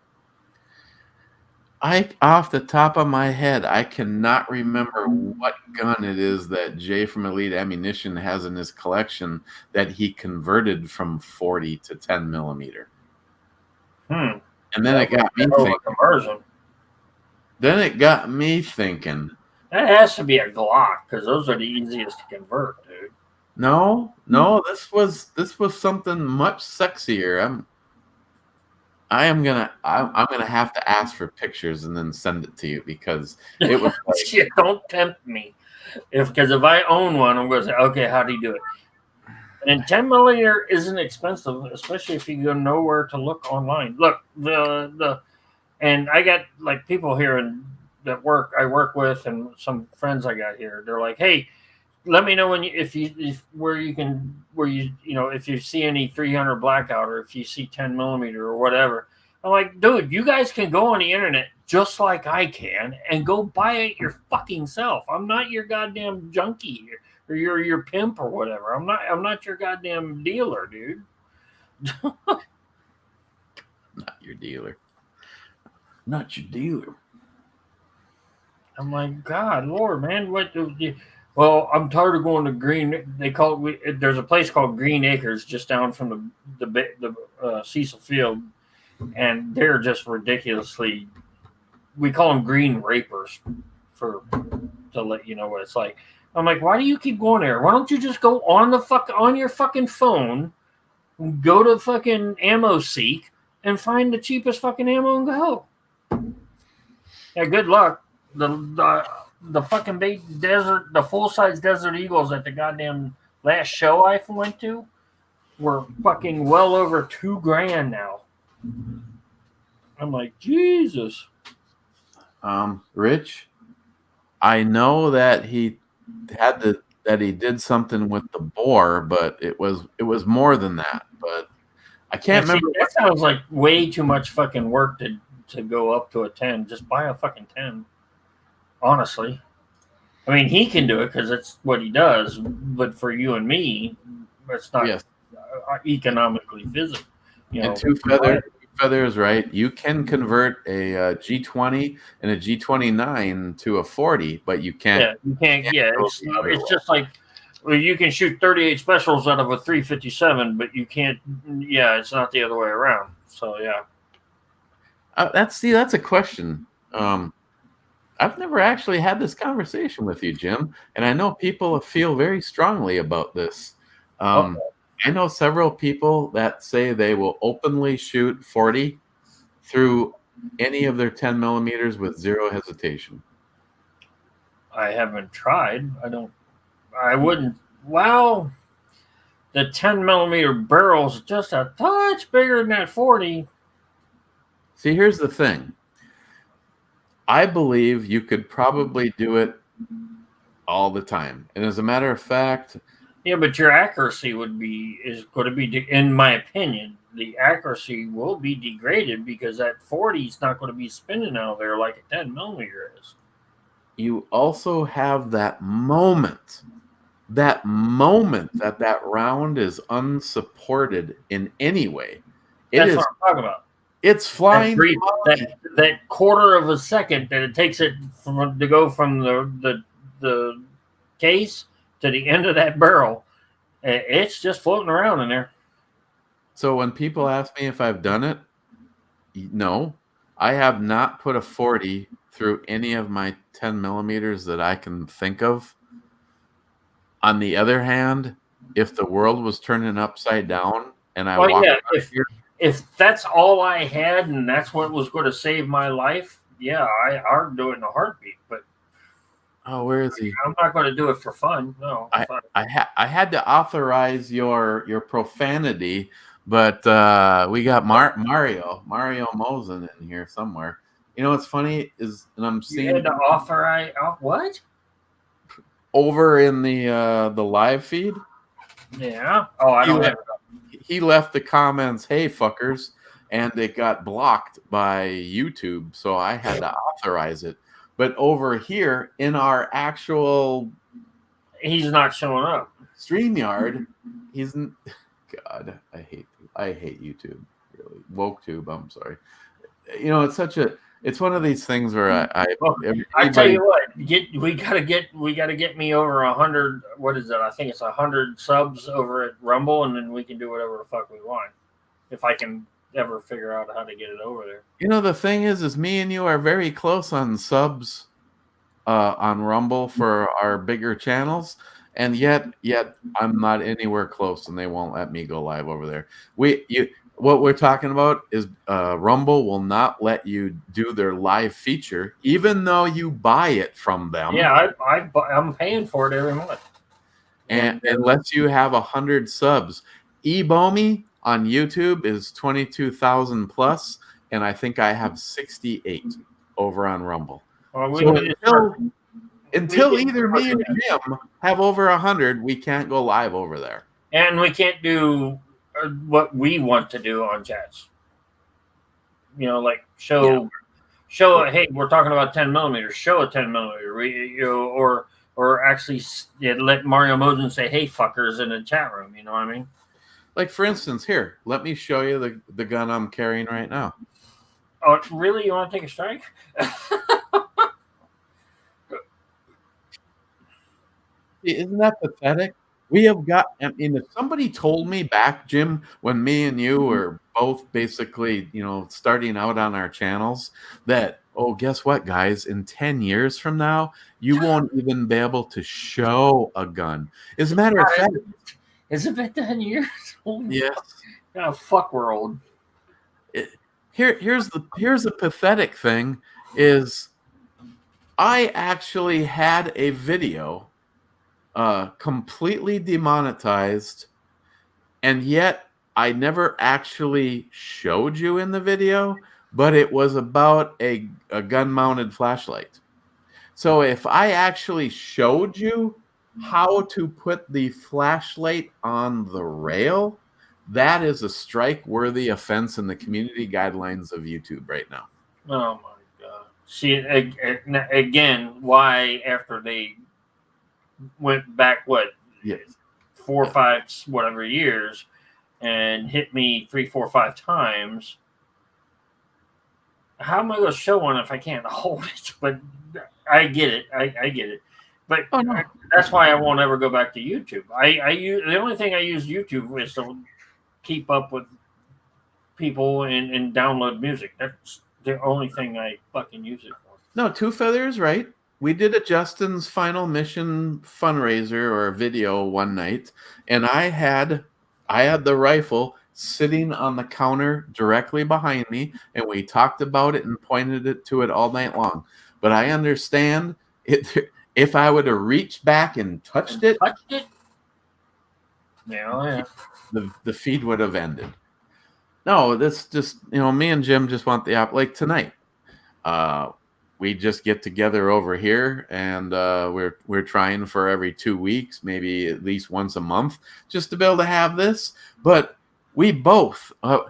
Off the top of my head, I cannot remember what gun it is that Jay from Elite Ammunition has in his collection that he converted from 40 to 10 millimeter. And then it got me thinking. Conversion. Then it got me thinking. That has to be a Glock because those are the easiest to convert, dude. No, this was something much sexier. I'm gonna have to ask for pictures and then send it to you because it was like, shit, don't tempt me. Because if I own one, I'm gonna say, okay, how do you do it? And 10 millimeter isn't expensive, especially if you go nowhere to look online. Look, and I got like people here that I work with and some friends I got here. They're like, hey, let me know when if where you if you see any 300 blackout or if you see 10 millimeter or whatever. I'm like, dude, you guys can go on the internet just like I can and go buy it your fucking self. I'm not your goddamn junkie or your pimp or whatever. I'm not your goddamn dealer, dude. Not your dealer. Not your dealer. I'm like, God, Lord, man, what? Well, I'm tired of going to Green. They call it. There's a place called Green Acres just down from the Cecil Field, and they're just ridiculously. We call them green rapers, to let you know what it's like. I'm like, why do you keep going there? Why don't you just go on your fucking phone, go to fucking Ammo Seek, and find the cheapest fucking ammo and go. Yeah, good luck. The fucking big desert, the full size Desert Eagles at the goddamn last show I went to were fucking well over $2,000 now. I'm like, Jesus. Rich, I know that he did something with the bore, but it was more than that. But I can't remember. That sounds like way too much fucking work to go up to a 10. Just buy a fucking 10. Honestly, I mean, he can do it because it's what he does. But for you and me, it's not economically feasible. And Two Feathers, right? You can convert a G20 and a G29 to a 40, but you can't. Yeah, you can't. Yeah, it's just like you can shoot 38 specials out of a 357, but you can't. Yeah, it's not the other way around. So yeah, that's a question. I've never actually had this conversation with you, Jim, and I know people feel very strongly about this. I know several people that say they will openly shoot 40 through any of their 10 millimeters with zero hesitation. I haven't tried. I wouldn't. Well, the 10 millimeter barrel's just a touch bigger than that 40. See, here's the thing. I believe you could probably do it all the time. And as a matter of fact... Yeah, but your accuracy is going to be, in my opinion, the accuracy will be degraded because that 40 is not going to be spinning out there like a 10 millimeter is. You also have that moment that round is unsupported in any way. That's what I'm talking about. It's flying. That quarter of a second that it takes it to go from the case to the end of that barrel, it's just floating around in there. So when people ask me if I've done it, no, I have not put a 40 through any of my 10 millimeters that I can think of. On the other hand, if the world was turning upside down and I walked out here, if that's all I had and that's what was going to save my life, yeah, I'd do it in a heartbeat. But where is he? I'm not going to do it for fun. No, I had to authorize your profanity, but we got Mario Mosen in here somewhere. You know what's funny is, and I'm seeing you had to authorize what over in the live feed. Yeah. Oh, I don't have it. He left the comments, "Hey fuckers," and it got blocked by YouTube, so I had to authorize it. But over here in our actual, he's not showing up. StreamYard, he's God. I hate YouTube. Really, WokeTube. I'm sorry. You know, it's one of these things where I tell you what, we gotta get me over 100. What is it? I think it's 100 subs over at Rumble, and then we can do whatever the fuck we want. If I can ever figure out how to get it over there. You know, the thing is me and you are very close on subs on Rumble for our bigger channels, and yet I'm not anywhere close, and they won't let me go live over there. What we're talking about is Rumble will not let you do their live feature, even though you buy it from them. Yeah, I'm paying for it every month. And unless you have 100 subs. eBomi on YouTube is 22,000 plus, and I think I have 68 over on Rumble. Well, until either me or Jim have over 100, we can't go live over there. And we can't do what we want to do on chats. You know, like show, hey, we're talking about 10 millimeters. Show a 10 millimeter, or actually let Mario Mosen say, "Hey, fuckers," in the chat room. You know what I mean? Like for instance, here, let me show you the gun I'm carrying right now. Oh, really? You want to take a strike? Isn't that pathetic? We have got, I mean, if somebody told me back, Jim, when me and you were both basically, starting out on our channels, that, oh, guess what, guys? In 10 years from now, you won't even be able to show a gun. As a matter of fact, has it been 10 years? Yes. Oh, fuck, we're old. Here's the pathetic thing is I actually had a video completely demonetized, and yet I never actually showed you in the video, but it was about a gun-mounted flashlight. So if I actually showed you how to put the flashlight on the rail, that is a strike-worthy offense in the community guidelines of YouTube right now. Oh my God! See, again, why after they went back 4 or 5 whatever years and hit me 3, 4, 5 times? How am I going to show one if I can't hold it? But I get it. I get it. But that's why I won't ever go back to YouTube. The only thing I use YouTube is to keep up with people and download music. That's the only thing I fucking use it for. No, Two Feathers, right? We did a Justin's Final Mission fundraiser or video one night, and I had the rifle sitting on the counter directly behind me, and we talked about it and pointed to it all night long. But I understand if I would have reached back and touched it, the feed would have ended. No, that's just, me and Jim just want the like tonight. We just get together over here, and we're trying for every 2 weeks, maybe at least once a month, just to be able to have this. But we both, our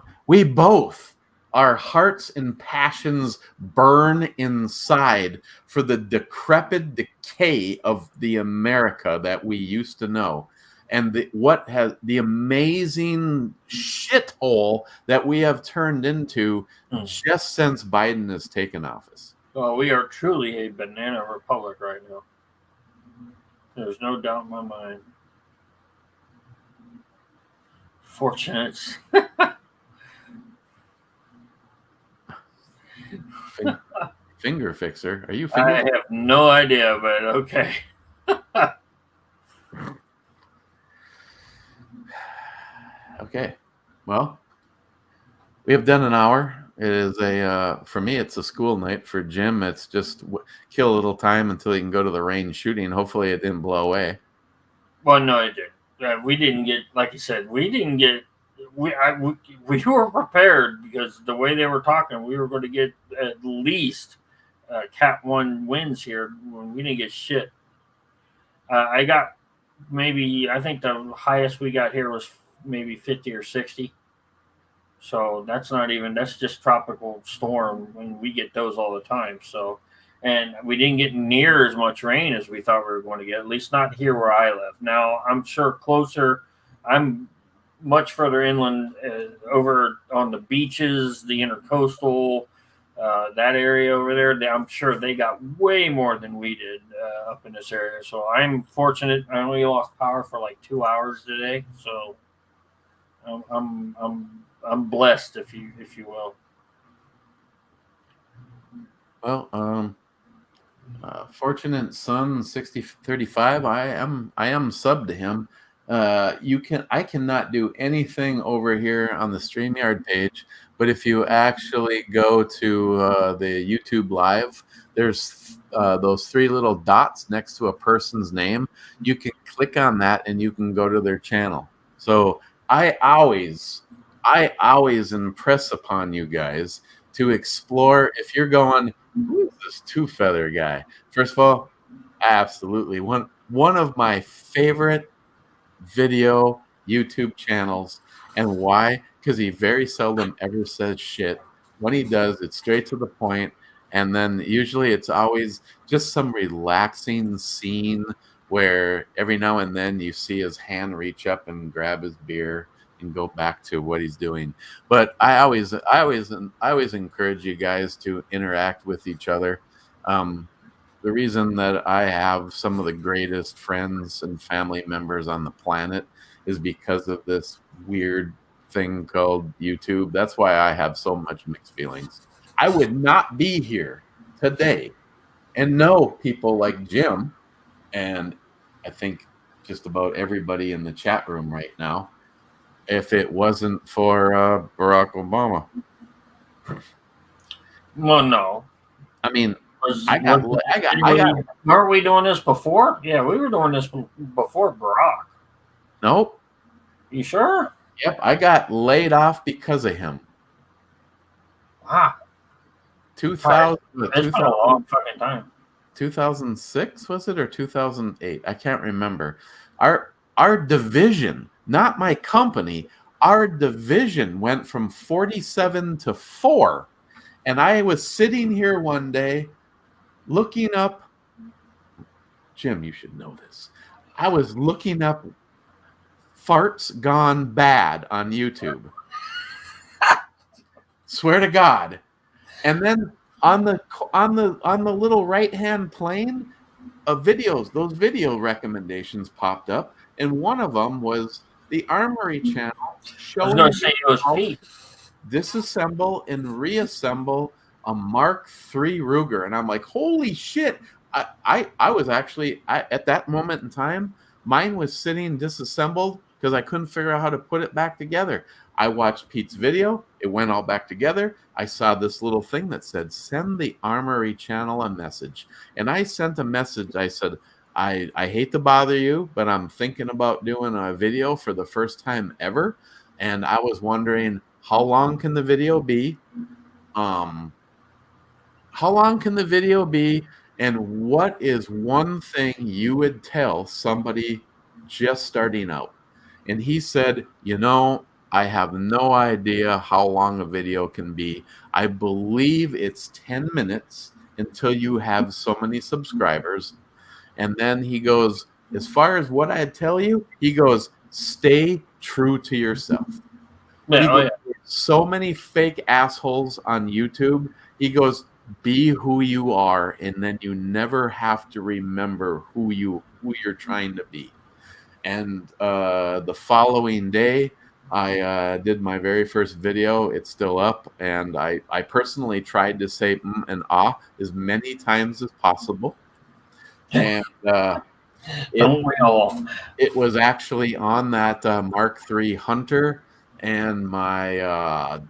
hearts and passions burn inside for the decrepit decay of the America that we used to know, and the amazing shithole that we have turned into just since Biden has taken office. Well, we are truly a banana republic right now. There's no doubt in my mind. Fortunate. Finger fixer? Are you? I have no idea, but okay. Okay. Well, we have done an hour. It is for me, it's a school night. For Jim, it's just kill a little time until he can go to the range shooting. Hopefully it didn't blow away. Well, no, it didn't. We didn't get, like you said, we were prepared because the way they were talking, we were going to get at least Cat 1 wins here when we didn't get shit. I got I think the highest we got here was maybe 50 or 60. So that's just tropical storm, when we get those all the time. So, and we didn't get near as much rain as we thought we were going to get, at least not here where I live. Now, I'm sure closer, I'm much further inland, over on the beaches, the intercoastal, that area over there. I'm sure they got way more than we did up in this area. So I'm fortunate. I only lost power for like 2 hours today. So I'm blessed, if you will. Well, Fortunate Son 6035. I am sub to him. I cannot do anything over here on the StreamYard page, but if you actually go to the YouTube Live, there's those 3 little dots next to a person's name. You can click on that and you can go to their channel. So I always impress upon you guys to explore. If you're going, who is this Two Feather guy? First of all, Absolutely. One of my favorite video YouTube channels. And why? Because he very seldom ever says shit. When he does, it's straight to the point. And then usually it's always just some relaxing scene where every now and then you see his hand reach up and grab his beer and go back to what he's doing. But I always encourage you guys to interact with each other. The reason that I have some of the greatest friends and family members on the planet is because of this weird thing called YouTube. That's why I have so much mixed feelings. I would not be here today and know people like Jim and I think just about everybody in the chat room right now if it wasn't for Barack Obama. Well, no. I mean, Weren't we doing this before? Yeah, we were doing this before Barack. Nope. You sure? Yep, I got laid off because of him. Wow. 2000, It's been a long fucking time. 2006 was it or 2008? I can't remember. Our division, not my company, our division went from 47 to 4. And I was sitting here one day looking up, Jim, you should know this. I was looking up farts gone bad on YouTube. Swear to God. And then on the little right-hand plane of videos, those video recommendations popped up, and one of them was the Armory channel showing I was going to say it was Pete. Disassemble and reassemble a Mark III Ruger, and I'm like, holy shit! I was actually at that moment in time, mine was sitting disassembled because I couldn't figure out how to put it back together. I watched Pete's video; it went all back together. I saw this little thing that said, "Send the Armory channel a message," and I sent a message. I said, I hate to bother you, but I'm thinking about doing a video for the first time ever, and I was wondering, how long can the video be? How long can the video be? And what is one thing you would tell somebody just starting out? And he said, I have no idea how long a video can be. I believe it's 10 minutes until you have so many subscribers. And then he goes, as far as what I tell you, he goes, stay true to yourself. Yeah, So many fake assholes on YouTube. He goes, be who you are, and then you never have to remember who you're trying to be. And the following day, I did my very first video. It's still up, and I personally tried to say and ah as many times as possible. And it was actually on that Mark III Hunter and my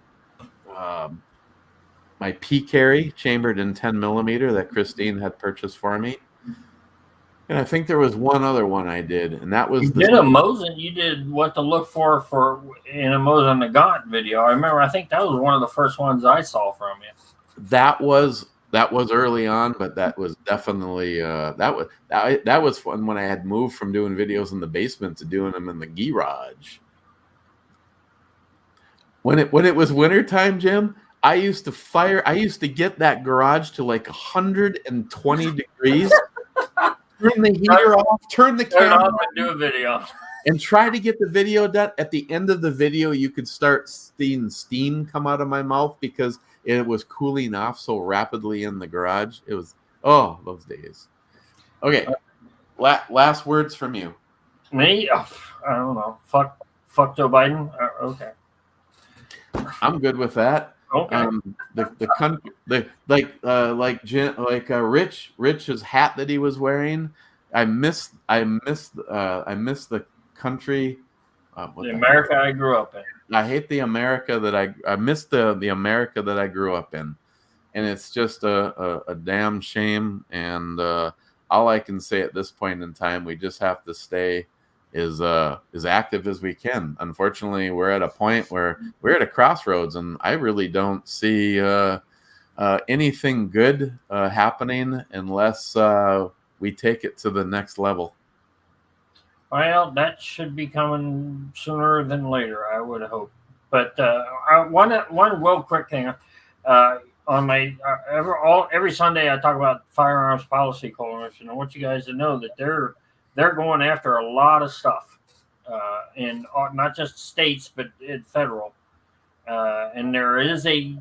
my P-Carry chambered in 10mm that Christine had purchased for me. And I think there was one other one I did, and that was you did a Mosin. You did what to look for in a Mosin Nagant video. I remember. I think that was one of the first ones I saw from you. That was early on, but that was definitely that was fun when I had moved from doing videos in the basement to doing them in the garage. When it was wintertime, Jim, I used to get that garage to like 120 degrees. Turn the heater off, turn the camera on, and do a video. And try to get the video done. At the end of the video, you could start seeing steam come out of my mouth because it was cooling off so rapidly in the garage. It was, those days. Okay, last words from you. Me? Oh, I don't know. Fuck Joe Biden? Okay. I'm good with that. Okay. The country, Rich's hat that he was wearing. I miss the country. The America I grew up in. I hate the America that I miss the America that I grew up in, and it's just a damn shame. And all I can say at this point in time, we just have to stay as active as we can. Unfortunately, we're at a point where we're at a crossroads, and I really don't see anything good happening unless we take it to the next level. Well, that should be coming sooner than later, I would hope. But one real quick thing. On my every Sunday, I talk about Firearms Policy Coalition. I want you guys to know that they're going after a lot of stuff, in not just states but in federal. And there is a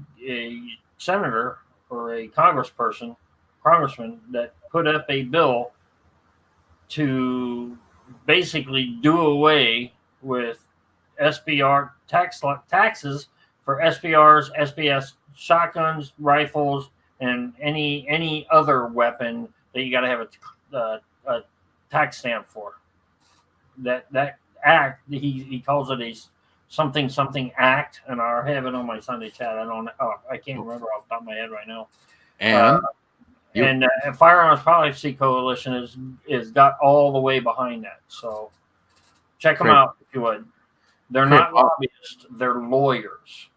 senator or a congressman that put up a bill to basically do away with SBR taxes for SBRs, SBS shotguns, rifles, and any other weapon that you got to have a tax stamp for. That act, he calls it a something act, and I have it on my Sunday chat. I can't remember off the top of my head right now. And Firearms Policy Coalition is got all the way behind that. So check them out if you would. They're not lobbyists; they're lawyers.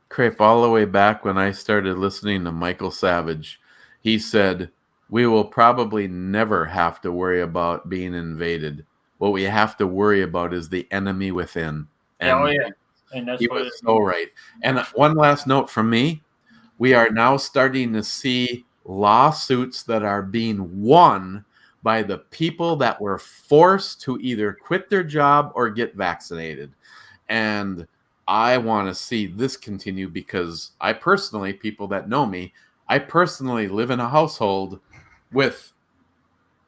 Crepe, all the way back when I started listening to Michael Savage, he said, we will probably never have to worry about being invaded. What we have to worry about is the enemy within. And and that's he was so right. And one last note from me. We are now starting to see lawsuits that are being won by the people that were forced to either quit their job or get vaccinated. And I want to see this continue because I personally, people that know me, I personally live in a household with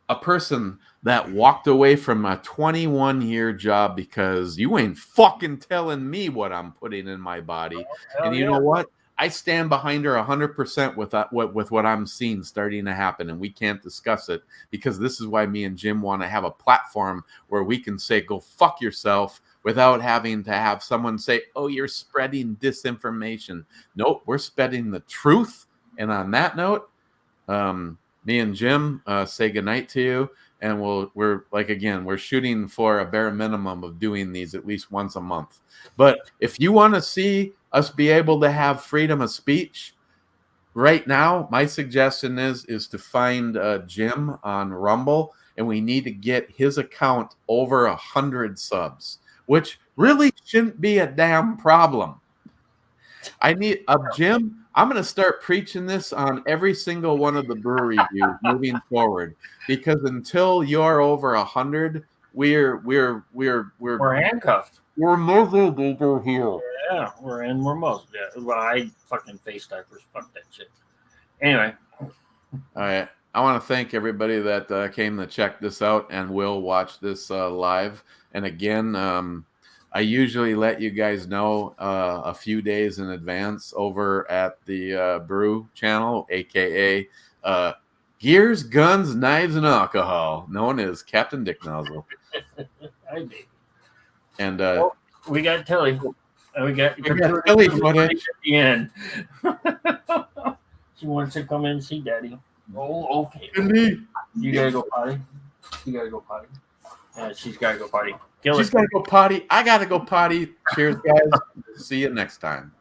a person that walked away from a 21-year job because you ain't fucking telling me what I'm putting in my body. And you know what? I stand behind her 100% with what I'm seeing starting to happen, and we can't discuss it because this is why me and Jim want to have a platform where we can say, go fuck yourself, without having to have someone say, oh, you're spreading disinformation. Nope, we're spreading the truth. And on that note, me and Jim say goodnight to you. And we're shooting for a bare minimum of doing these at least once a month. But if you want to see us be able to have freedom of speech, right now, my suggestion is to find Jim on Rumble, and we need to get his account over 100 subs, which really shouldn't be a damn problem. I need Jim. I'm going to start preaching this on every single one of the brewery reviews moving forward, because until you're over 100, we're handcuffed. We're miserable here. Yeah, we're most. Yeah, well, I fucking face diapers. Fuck that shit. Anyway. All right. I want to thank everybody that came to check this out and will watch this live. And again, I usually let you guys know a few days in advance over at the Brew channel, a.k.a. Gears, Guns, Knives, and Alcohol, known as Captain Dick Nozzle. And we got Tilly. We got Tilly footage at the end. She wants to come in and see Daddy. Oh, okay. Indeed. You gotta go potty. She's gotta go potty. She's gotta go potty. I gotta go potty. Cheers, guys. See you next time.